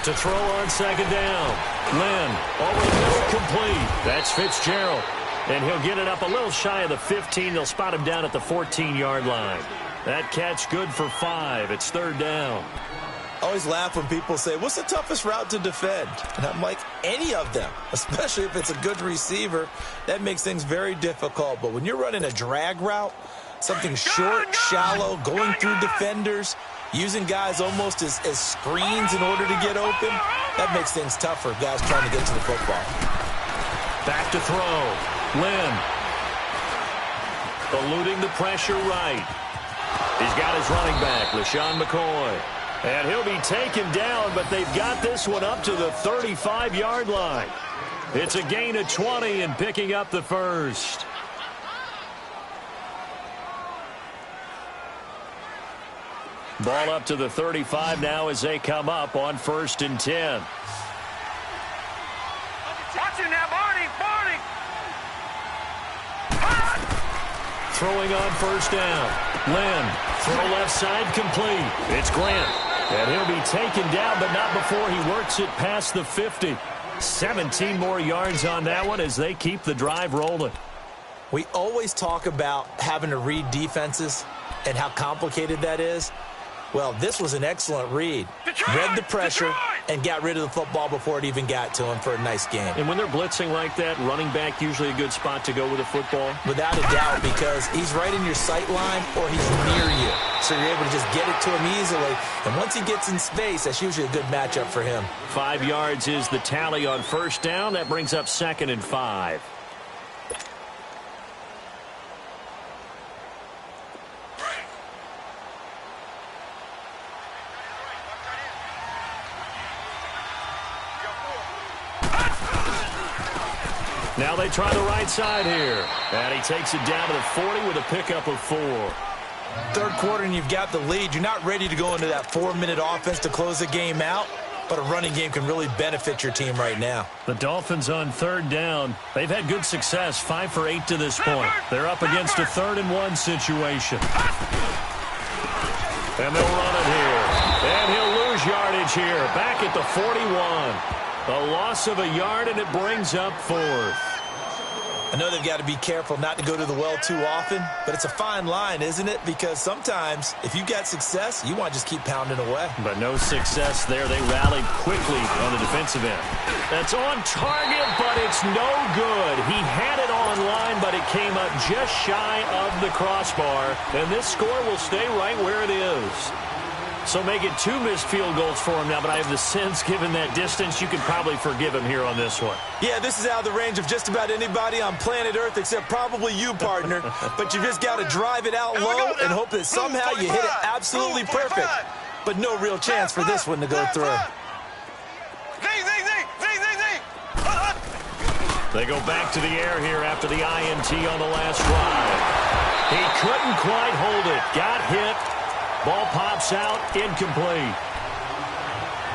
S2: To throw on second down. Lynn, over the middle, complete. That's Fitzgerald. And he'll get it up a little shy of the 15. They'll spot him down at the 14-yard line. That catch good for 5. It's third down.
S3: I always laugh when people say, what's the toughest route to defend? And I'm like, any of them, especially if it's a good receiver. That makes things very difficult. But when you're running a drag route, something short, shallow, going through defenders, using guys almost as screens in order to get open, that makes things tough for guys trying to get to the football.
S2: Back to throw. Lynn. Eluding the pressure right. He's got his running back, LaShawn McCoy. And he'll be taken down, but they've got this one up to the 35-yard line. It's a gain of 20 and picking up the first. Ball up to the 35 now as they come up on 1st and 10.
S4: Watch it now, Barney!
S2: Throwing on 1st down. Lynn, throw left side complete. It's Grant. And he'll be taken down, but not before he works it past the 50. 17 more yards on that one as they keep the drive rolling.
S3: We always talk about having to read defenses and how complicated that is. Well, this was an excellent read. Read the pressure and got rid of the football before it even got to him for a nice game.
S2: And when they're blitzing like that, running back usually a good spot to go with a football?
S3: Without a doubt, because he's right in your sight line or he's near you. So you're able to just get it to him easily. And once he gets in space, that's usually a good matchup for him.
S2: 5 yards is the tally on 1st down. That brings up 2nd and 5. Now they try the right side here. And he takes it down to the 40 with a pickup of 4.
S3: Third quarter and you've got the lead. You're not ready to go into that 4-minute offense to close the game out, but a running game can really benefit your team right now.
S2: The Dolphins on 3rd down. They've had good success, 5 for 8 to this point. They're up against a 3rd and 1 situation. And they'll run it here. And he'll lose yardage here. Back at the 41. A loss of a yard, and it brings up 4th.
S3: I know they've got to be careful not to go to the well too often, but it's a fine line, isn't it? Because sometimes, if you've got success, you want to just keep pounding away.
S2: But no success there. They rallied quickly on the defensive end. That's on target, but it's no good. He had it on line, but it came up just shy of the crossbar, and this score will stay right where it is. So make it 2 missed field goals for him now, but I have the sense, given that distance, you could probably forgive him here on this one.
S3: Yeah, this is out of the range of just about anybody on planet Earth except probably you, partner. But you just got to drive it out low and hope that somehow you hit it absolutely perfect. But no real chance for this one to go through.
S2: They go back to the air here after the INT on the last drive. He couldn't quite hold it. Got hit. Ball pops out, incomplete.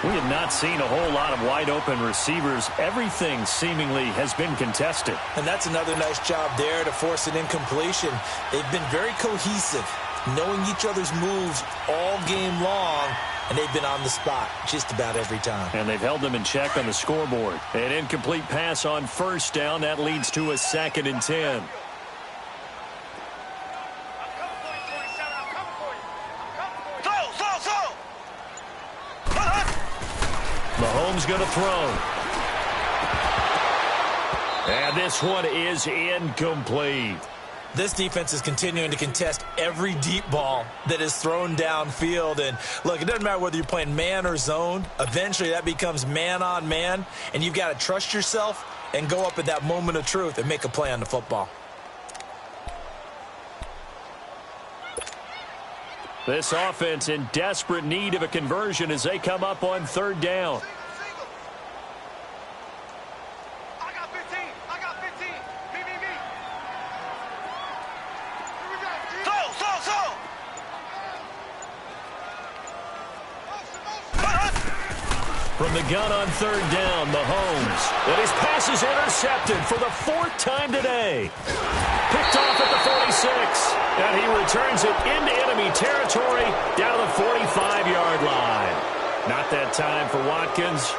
S2: We have not seen a whole lot of wide-open receivers. Everything seemingly has been contested.
S3: And that's another nice job there to force an incompletion. They've been very cohesive, knowing each other's moves all game long, and they've been on the spot just about every time.
S2: And they've held them in check on the scoreboard. An incomplete pass on 1st down. That leads to a 2nd and 10. Mahomes going to throw. And this one is incomplete.
S3: This defense is continuing to contest every deep ball that is thrown downfield. And, look, it doesn't matter whether you're playing man or zone. Eventually, that becomes man on man, and you've got to trust yourself and go up at that moment of truth and make a play on the football.
S2: This offense in desperate need of a conversion as they come up on third down.
S4: I got 15. I got 15. Me. Here we go. So.
S2: From the gun on third down, Mahomes. And his pass is intercepted for the fourth time today. Picked off at the 46. And he returns it into enemy territory down to the 45-yard line. Not that time for Watkins.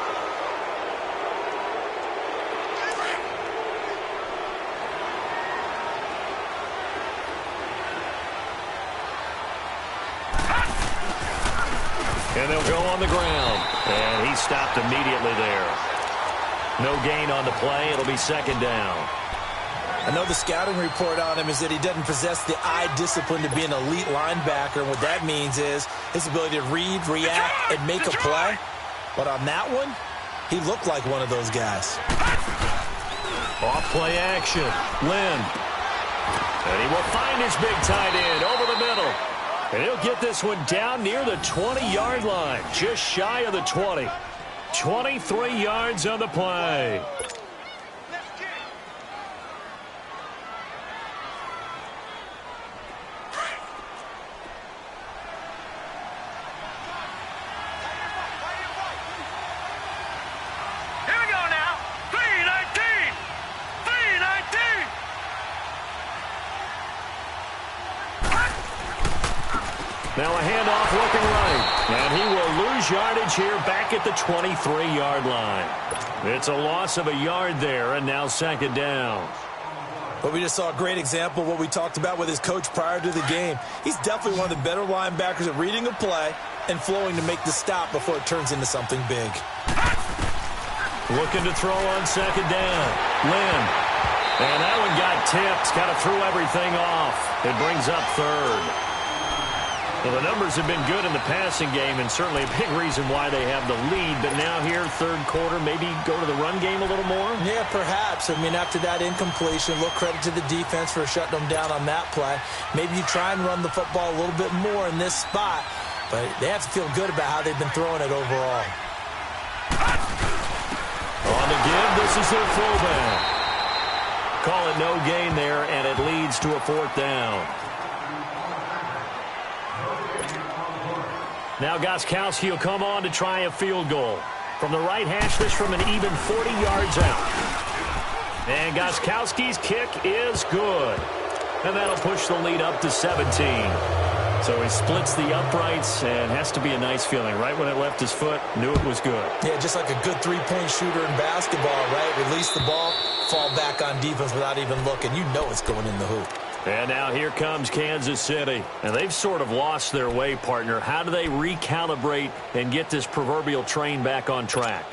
S2: And they'll go on the ground. And he stopped immediately there. No gain on the play. It'll be second down.
S3: I know the scouting report on him is that he doesn't possess the eye discipline to be an elite linebacker. And what that means is his ability to read, react, and make a play. But on that one, he looked like one of those guys.
S2: Off play action. Lynn. And he will find his big tight end over the middle. And he'll get this one down near the 20-yard line, just shy of the 20. 23 yards on the play.
S4: Here we go now. 319. 319.
S2: Now a handoff looking right. And he will lose yardage here back at the 23-yard line. It's a loss of a yard there, and now second down.
S3: But we just saw a great example of what we talked about with his coach prior to the game. He's definitely one of the better linebackers at reading a play and flowing to make the stop before it turns into something big.
S2: Looking to throw on second down. Lynn. And that one got tipped. Kind of threw everything off. It brings up third. Well, the numbers have been good in the passing game, and certainly a big reason why they have the lead. But now here, third quarter, maybe go to the run game a little more?
S3: Yeah, perhaps. I mean, after that incompletion, a little credit to the defense for shutting them down on that play. Maybe you try and run the football a little bit more in this spot, but they have to feel good about how they've been throwing it overall.
S2: On the give, this is their fullback. Call it no gain there, and it leads to a fourth down. Now Gostkowski will come on to try a field goal. From the right hash, this from an even 40 yards out. And Gostkowski's kick is good. And that'll push the lead up to 17. So he splits the uprights, and has to be a nice feeling. Right when it left his foot, knew it was good.
S3: Yeah, just like a good three-point shooter in basketball, right? Release the ball, fall back on defense without even looking. You know it's going in the hoop.
S2: And now here comes Kansas City. And they've sort of lost their way, partner. How do they recalibrate and get this proverbial train back on track?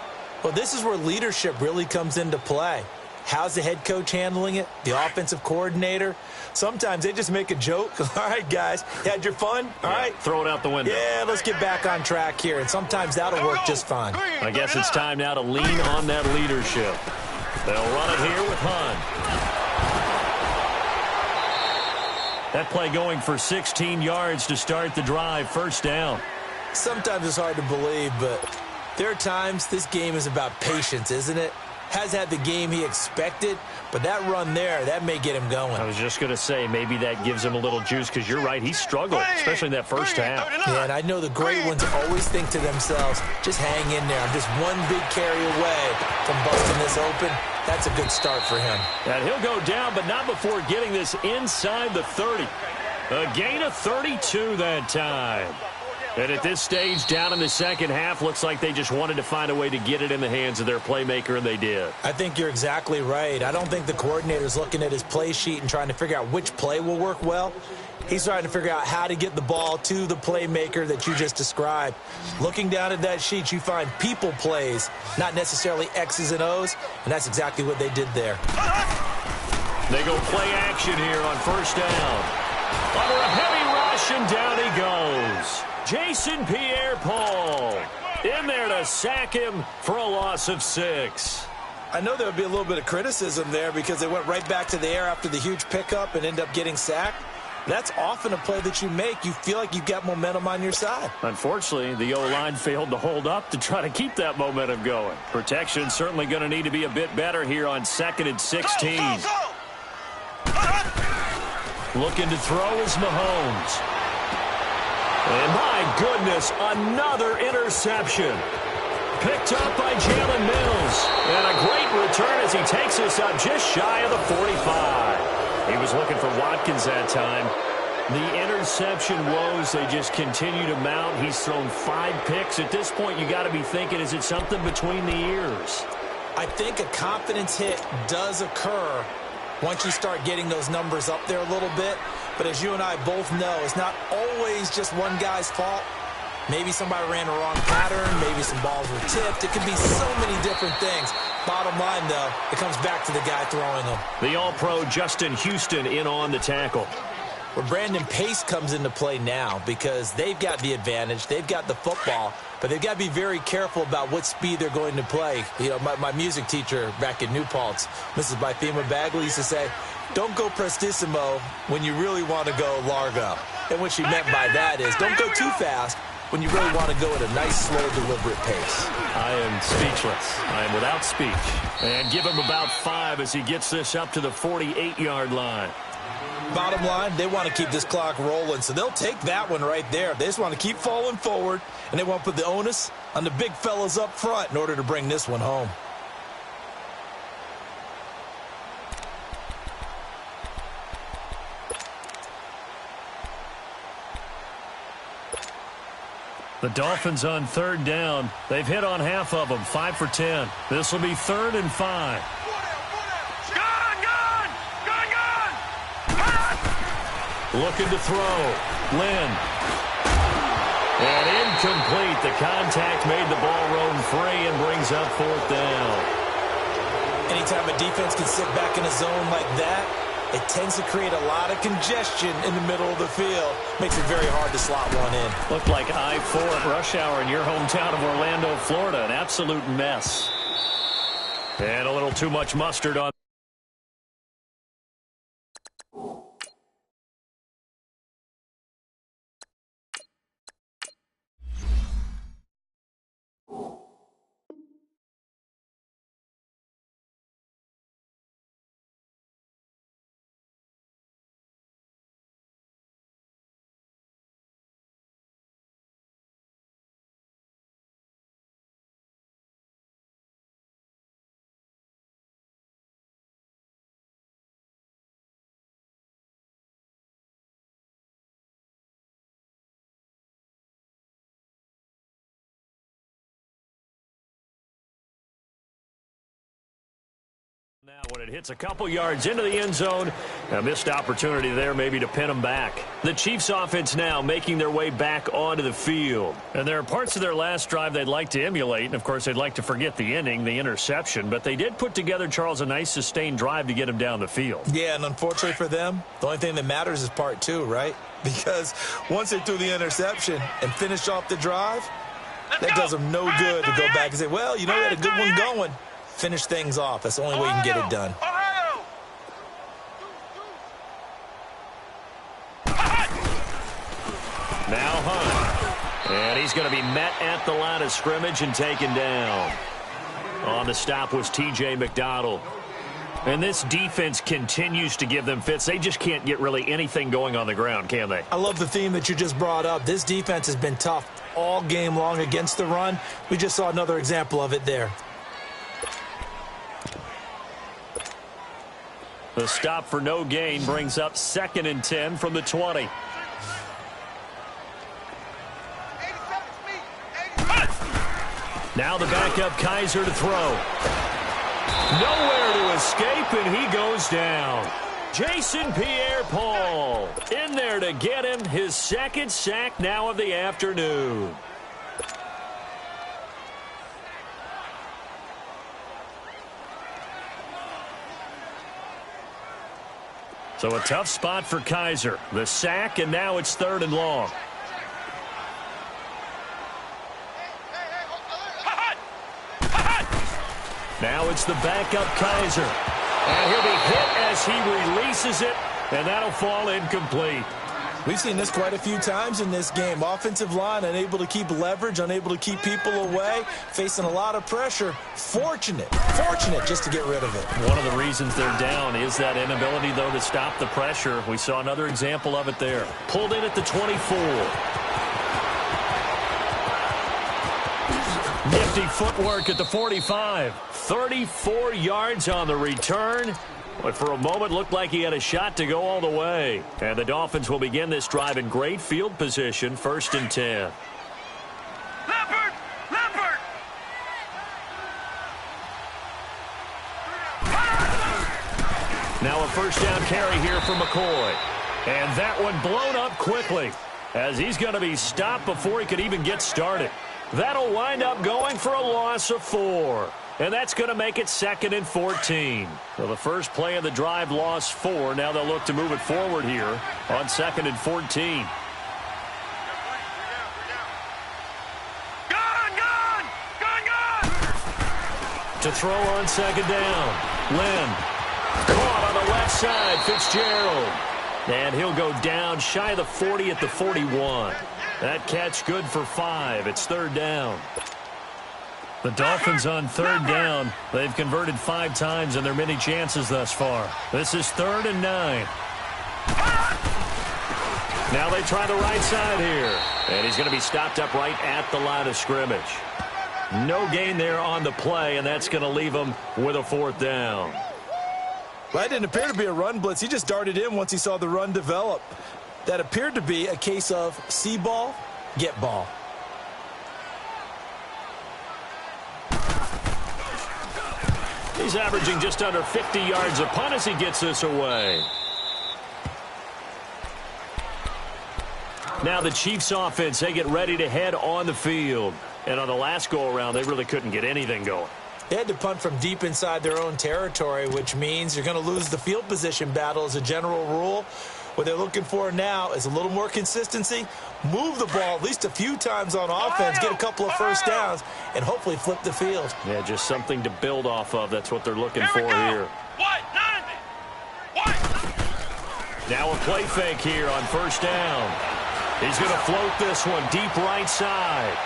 S3: Well, this is where leadership really comes into play. How's the head coach handling it? The offensive coordinator? Sometimes they just make a joke. All right, guys, you had your fun? All right.
S2: Throw it out the window.
S3: Yeah, let's get back on track here. And sometimes that'll work just fine.
S2: I guess it's time now to lean on that leadership. They'll run it here with Hunt. That play going for 16 yards to start the drive. First down.
S3: Sometimes it's hard to believe, but there are times this game is about patience, isn't it? Has had the game he expected, but that run there, that may get him going.
S2: I was just going to say, maybe that gives him a little juice, because you're right, he struggled, especially in that first half.
S3: Yeah, and I know the great ones always think to themselves, just hang in there. I'm just one big carry away from busting this open. That's a good start for him.
S2: And he'll go down, but not before getting this inside the 30. A gain of 32 that time. And at this stage, down in the second half, looks like they just wanted to find a way to get it in the hands of their playmaker, and they did.
S3: I think you're exactly right. I don't think the coordinator's looking at his play sheet and trying to figure out which play will work well. He's trying to figure out how to get the ball to the playmaker that you just described. Looking down at that sheet, you find people plays, not necessarily X's and O's, and that's exactly what they did there.
S2: They go play action here on first down. Under a heavy rush, and down he goes. Jason Pierre-Paul in there to sack him for a loss of 6.
S3: I know there would be a little bit of criticism there because they went right back to the air after the huge pickup and end up getting sacked. That's often a play that you make. You feel like you've got momentum on your side.
S2: Unfortunately, the O-line failed to hold up to try to keep that momentum going. Protection certainly going to need to be a bit better here on 2nd and 16. Looking to throw is Mahomes. And my goodness, another interception. Picked up by Jalen Mills. And a great return as he takes us up just shy of the 45. He was looking for Watkins that time. The interception woes, they just continue to mount. He's thrown 5 picks. At this point, you got to be thinking, is it something between the ears?
S3: I think a confidence hit does occur once you start getting those numbers up there a little bit. But as you and I both know, it's not always just one guy's fault. Maybe somebody ran a wrong pattern. Maybe some balls were tipped. It could be so many different things. Bottom line, though, it comes back to the guy throwing them.
S2: The All-Pro Justin Houston in on the tackle.
S3: Where Brandon Pace comes into play now because they've got the advantage. They've got the football, but they've got to be very careful about what speed they're going to play. You know, my music teacher back in New Paltz, Mrs. Bythema Bagley, used to say, don't go prestissimo when you really want to go largo. And what she meant by that is don't go too fast when you really want to go at a nice, slow, deliberate pace.
S2: I am speechless. I am without speech. And give him about 5 as he gets this up to the 48-yard line.
S3: Bottom line, they want to keep this clock rolling, so they'll take that one right there. They just want to keep falling forward, and they want to put the onus on the big fellas up front in order to bring this one home.
S2: The Dolphins on 3rd down. They've hit on half of them, 5 for 10. This will be 3rd and 5. Looking to throw. Lynn. And incomplete. The contact made the ball roam free and brings up 4th down.
S3: Anytime a defense can sit back in a zone like that, it tends to create a lot of congestion in the middle of the field. Makes it very hard to slot one in.
S2: Looked like I-4 at rush hour in your hometown of Orlando, Florida. An absolute mess. And a little too much mustard on. Now when it hits a couple yards into the end zone, a missed opportunity there maybe to pin them back. The Chiefs offense now making their way back onto the field. And there are parts of their last drive they'd like to emulate, and of course they'd like to forget the ending, the interception, but they did put together, Charles, a nice sustained drive to get them down the field.
S3: Yeah, and unfortunately for them, the only thing that matters is part 2, right? Because once they threw the interception and finished off the drive, that does them no good to go back and say, well, you know, we had a good one going. Finish things off. That's the only way you can get it done.
S2: Now Hunt. And he's going to be met at the line of scrimmage and taken down. On the stop was T.J. McDonald. And this defense continues to give them fits. They just can't get really anything going on the ground, can they?
S3: I love the theme that you just brought up. This defense has been tough all game long against the run. We just saw another example of it there.
S2: The stop for no gain brings up 2nd and 10 from the 20. Now the backup Kaiser to throw. Nowhere to escape, and he goes down. Jason Pierre-Paul in there to get him his 2nd sack now of the afternoon. So a tough spot for Kaiser. The sack, and now it's 3rd and long. Now it's the backup Kaiser. And he'll be hit as he releases it, and that'll fall incomplete.
S3: We've seen this quite a few times in this game. Offensive line unable to keep leverage, unable to keep people away, facing a lot of pressure. Fortunate just to get rid of it.
S2: One of the reasons they're down is that inability, though, to stop the pressure. We saw another example of it there. Pulled in at the 24. Nifty footwork at the 45. 34 yards on the return. But for a moment, looked like he had a shot to go all the way. And the Dolphins will begin this drive in great field position, 1st and 10.
S4: Leopard! Leopard!
S2: Now a first down carry here for McCoy. And that one blown up quickly as he's going to be stopped before he could even get started. That'll wind up going for a loss of 4. And that's going to make it 2nd and 14. So the first play of the drive lost 4. Now they'll look to move it forward here on 2nd and 14.
S4: Gone!
S2: To throw on 2nd down. Lynn. Caught on the left side. Fitzgerald. And he'll go down shy of the 40 at the 41. That catch good for 5. It's 3rd down. The Dolphins on 3rd down. They've converted 5 times in their many chances thus far. This is 3rd and 9. Now they try the right side here. And he's going to be stopped up right at the line of scrimmage. No gain there on the play, and that's going to leave him with a 4th down.
S3: Well, that didn't appear to be a run blitz. He just darted in once he saw the run develop. That appeared to be a case of see ball, get ball.
S2: He's averaging just under 50 yards a punt as he gets this away. Now the Chiefs offense, they get ready to head on the field. And on the last go-around, they really couldn't get anything going.
S3: They had to punt from deep inside their own territory, which means you're going to lose the field position battle as a general rule. What they're looking for now is a little more consistency, move the ball at least a few times on offense, get a couple of first downs, and hopefully flip the field.
S2: Yeah, just something to build off of. That's what they're looking for here. Now a play fake here on 1st down. He's going to float this one deep right side.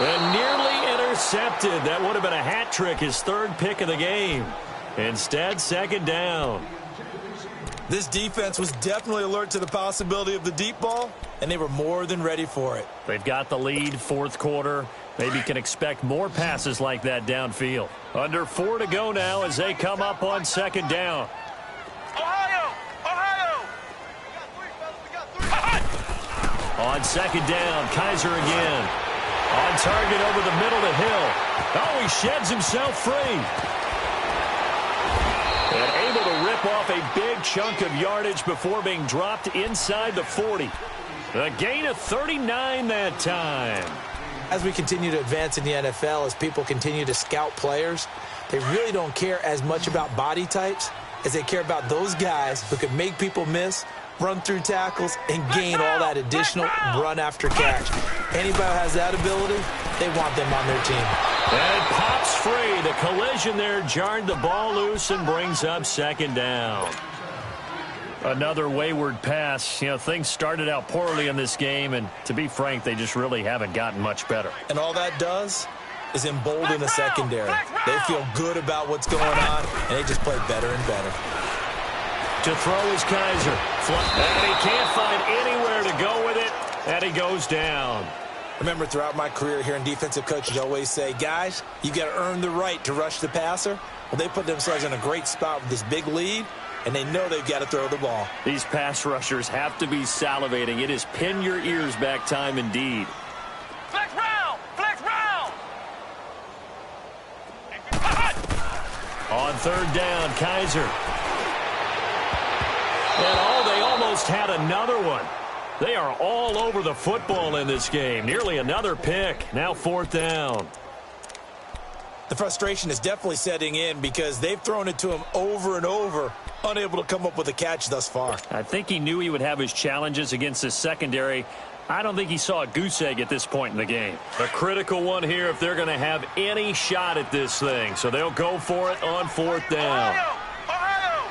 S2: And nearly intercepted. That would have been a hat trick, his 3rd pick of the game. Instead, 2nd down.
S3: This defense was definitely alert to the possibility of the deep ball, and they were more than ready for it.
S2: They've got the lead, 4th quarter. Maybe can expect more passes like that downfield. Under 4 to go now as they come up on 2nd down.
S4: Ohio!
S2: On 2nd down, Kaiser again. On target over the middle to Hill. Oh, he sheds himself free. And able to rip off a big chunk of yardage before being dropped inside the 40. A gain of 39 that time.
S3: As we continue to advance in the NFL, as people continue to scout players, they really don't care as much about body types as they care about those guys who can make people miss, run through tackles, and gain all that additional run after catch. Anybody who has that ability, they want them on their team.
S2: And it pops free. The collision there jarred the ball loose and brings up 2nd down. Another wayward pass. You know, things started out poorly in this game, and to be frank, they just really haven't gotten much better.
S3: And all that does is embolden the secondary. They feel good about what's going on, and they just play better and better.
S2: To throw is Kaiser. And he can't find anywhere to go with it, and he goes down.
S3: Remember, throughout my career here in defensive coaches always say, guys, you got to earn the right to rush the passer. Well, they put themselves in a great spot with this big lead, and they know they've got to throw the ball.
S2: These pass rushers have to be salivating. It is pin your ears back time indeed.
S4: Flex round! Flex round!
S2: On 3rd down, Kaiser. And they almost had another one. They are all over the football in this game. Nearly another pick. Now 4th down.
S3: The frustration is definitely setting in because they've thrown it to him over and over, unable to come up with a catch thus far.
S2: I think he knew he would have his challenges against his secondary, I don't think he saw a goose egg at this point in the game. A critical one here if they're going to have any shot at this thing. So they'll go for it on 4th down.
S4: Ohio!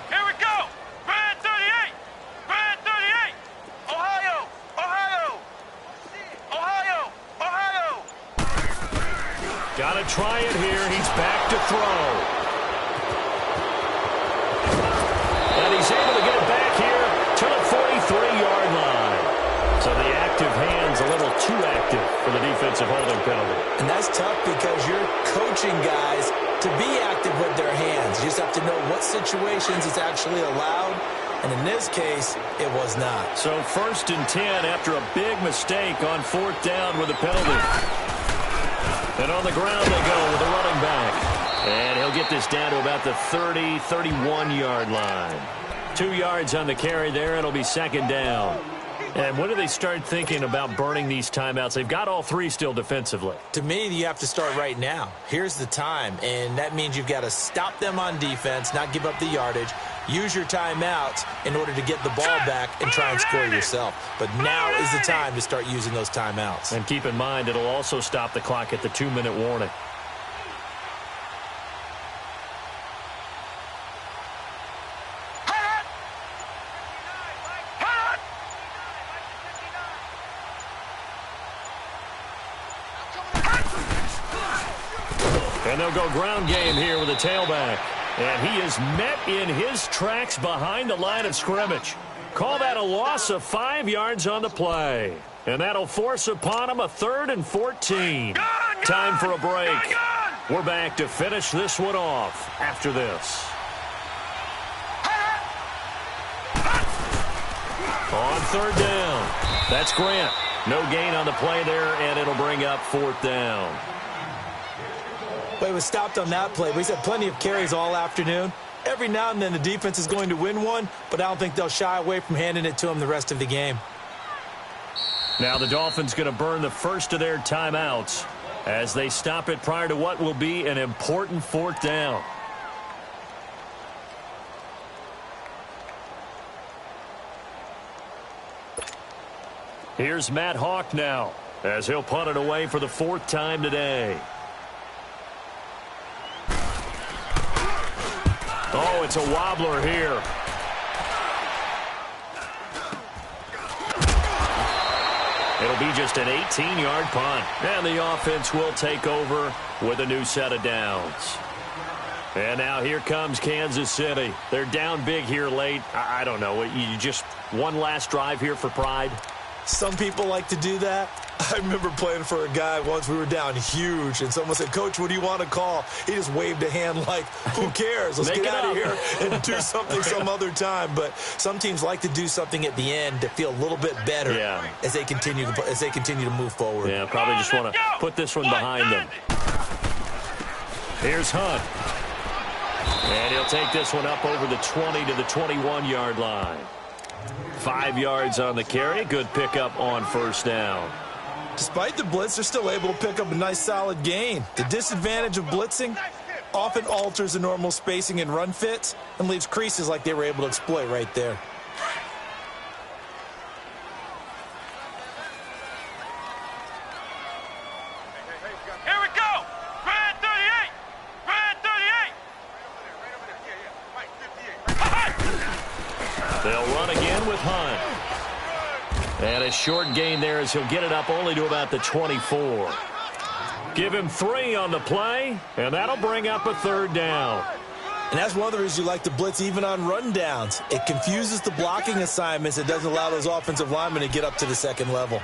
S4: Here we go! Brad 38! Brad 38! Ohio! Ohio! Ohio! Ohio!
S2: Got to try it here. He's back to throw. And he's able to get it back here to the 43-yard line. So the active hand's a little too active for the defensive holding penalty.
S3: And that's tough because you're coaching guys to be active with their hands. You just have to know what situations it's actually allowed. And in this case, it was not.
S2: So 1st and 10 after a big mistake on 4th down with a penalty. And on the ground they go with a running back. And he'll get this down to about the 30, 31-yard line. 2 yards on the carry there, and it'll be 2nd down. And when do they start thinking about burning these timeouts? They've got all 3 still defensively.
S3: To me, you have to start right now. Here's the time, and that means you've got to stop them on defense, not give up the yardage, use your timeouts in order to get the ball back and try and score yourself. But now is the time to start using those timeouts.
S2: And keep in mind, it'll also stop the clock at the 2-minute warning. And they'll go ground game here with a tailback. And he is met in his tracks behind the line of scrimmage. Call that a loss of 5 yards on the play. And that'll force upon him a 3rd and 14. Time for a break. We're back to finish this one off after this. On 3rd down. That's Grant. No gain on the play there, and it'll bring up 4th down.
S3: But he was stopped on that play. But he's had plenty of carries all afternoon. Every now and then the defense is going to win one, but I don't think they'll shy away from handing it to him the rest of the game.
S2: Now the Dolphins going to burn the first of their timeouts as they stop it prior to what will be an important 4th down. Here's Matt Hawk now as he'll punt it away for the 4th time today. Oh, it's a wobbler here. It'll be just an 18-yard punt. And the offense will take over with a new set of downs. And now here comes Kansas City. They're down big here late. I don't know. You just one last drive here for pride?
S3: Some people like to do that. I remember playing for a guy once. We were down huge, and someone said, "Coach, what do you want to call?" He just waved a hand like, who cares? Let's get out of here and do something some other time. But some teams like to do something at the end to feel a little bit better as they continue to move forward.
S2: Yeah, probably just want to put this one behind them. Here's Hunt. And he'll take this one up over the 20 to the 21-yard line. 5 yards on the carry. Good pickup on 1st down.
S3: Despite the blitz, they're still able to pick up a nice, solid gain. The disadvantage of blitzing often alters the normal spacing and run fits and leaves creases like they were able to exploit right there.
S4: Here we go! Brad 38! Brad 38!
S2: They'll run again with Hunt. And a short gain there as he'll get it up only to about the 24. Give him 3 on the play, and that'll bring up a 3rd down.
S3: And that's one of the reasons you like to blitz even on run downs. It confuses the blocking assignments. It doesn't allow those offensive linemen to get up to the 2nd level.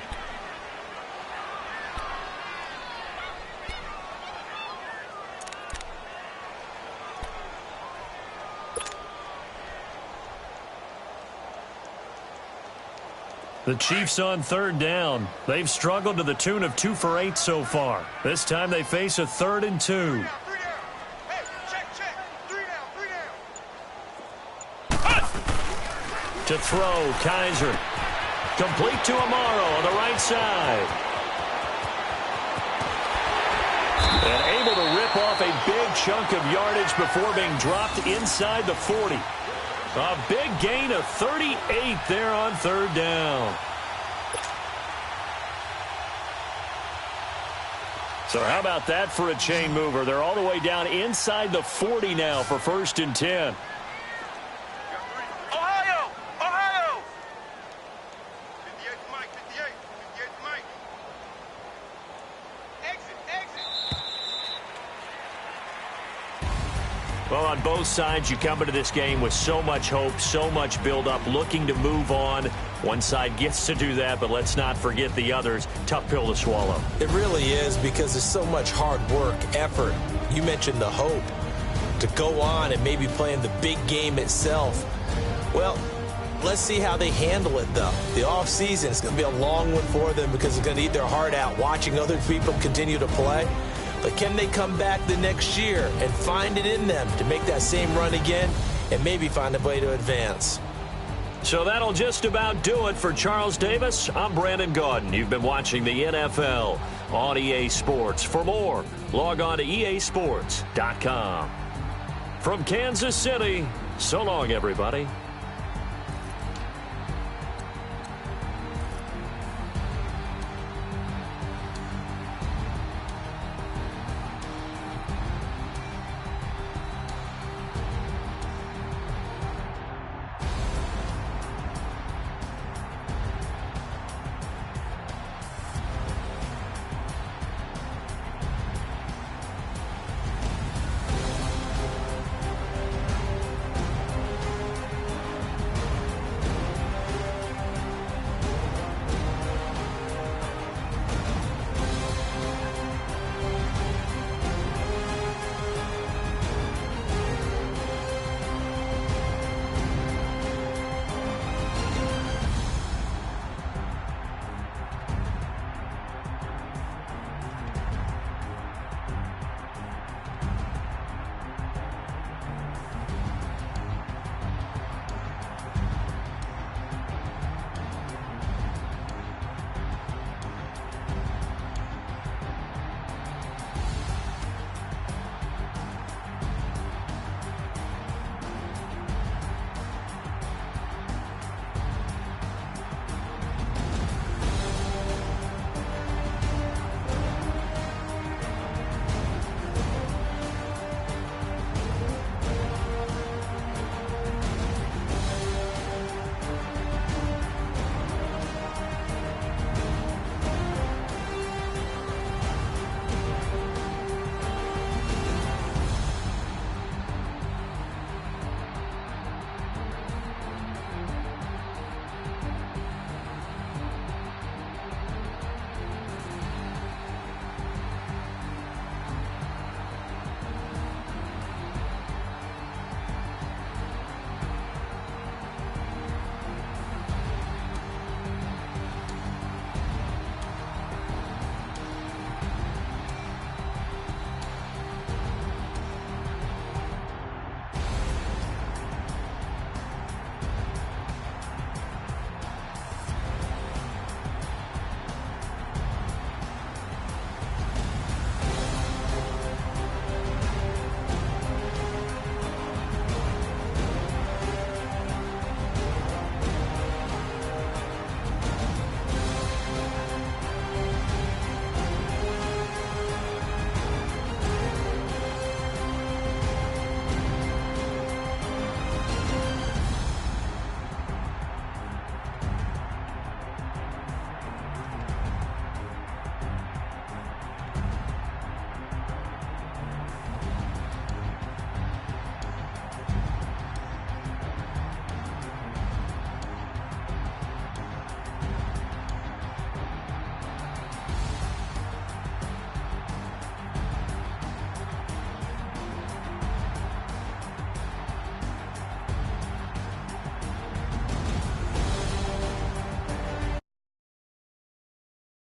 S2: The Chiefs on 3rd down. They've struggled to the tune of 2 for 8 so far. This time they face a 3rd and 2. To throw, Kaiser. Complete to Amaro on the right side. And able to rip off a big chunk of yardage before being dropped inside the 40. A big gain of 38 there on third down. So how about that for a chain mover? They're all the way down inside the 40 now for 1st and 10.
S4: Ohio! Ohio! 58 Mike, 58 Mike. Exit.
S2: Well, on both sides, you come into this game with so much hope, so much build-up, looking to move on. One side gets to do that, but let's not forget the others. Tough pill to swallow.
S3: It really is, because there's so much hard work, effort. You mentioned the hope to go on and maybe play in the big game itself. Well, let's see how they handle it, though. The offseason is going to be a long one for them because they're going to eat their heart out watching other people continue to play. But can they come back the next year and find it in them to make that same run again and maybe find a way to advance?
S2: So that'll just about do it for Charles Davis. I'm Brandon Gaudin. You've been watching the NFL on EA Sports. For more, log on to easports.com. From Kansas City, so long, everybody.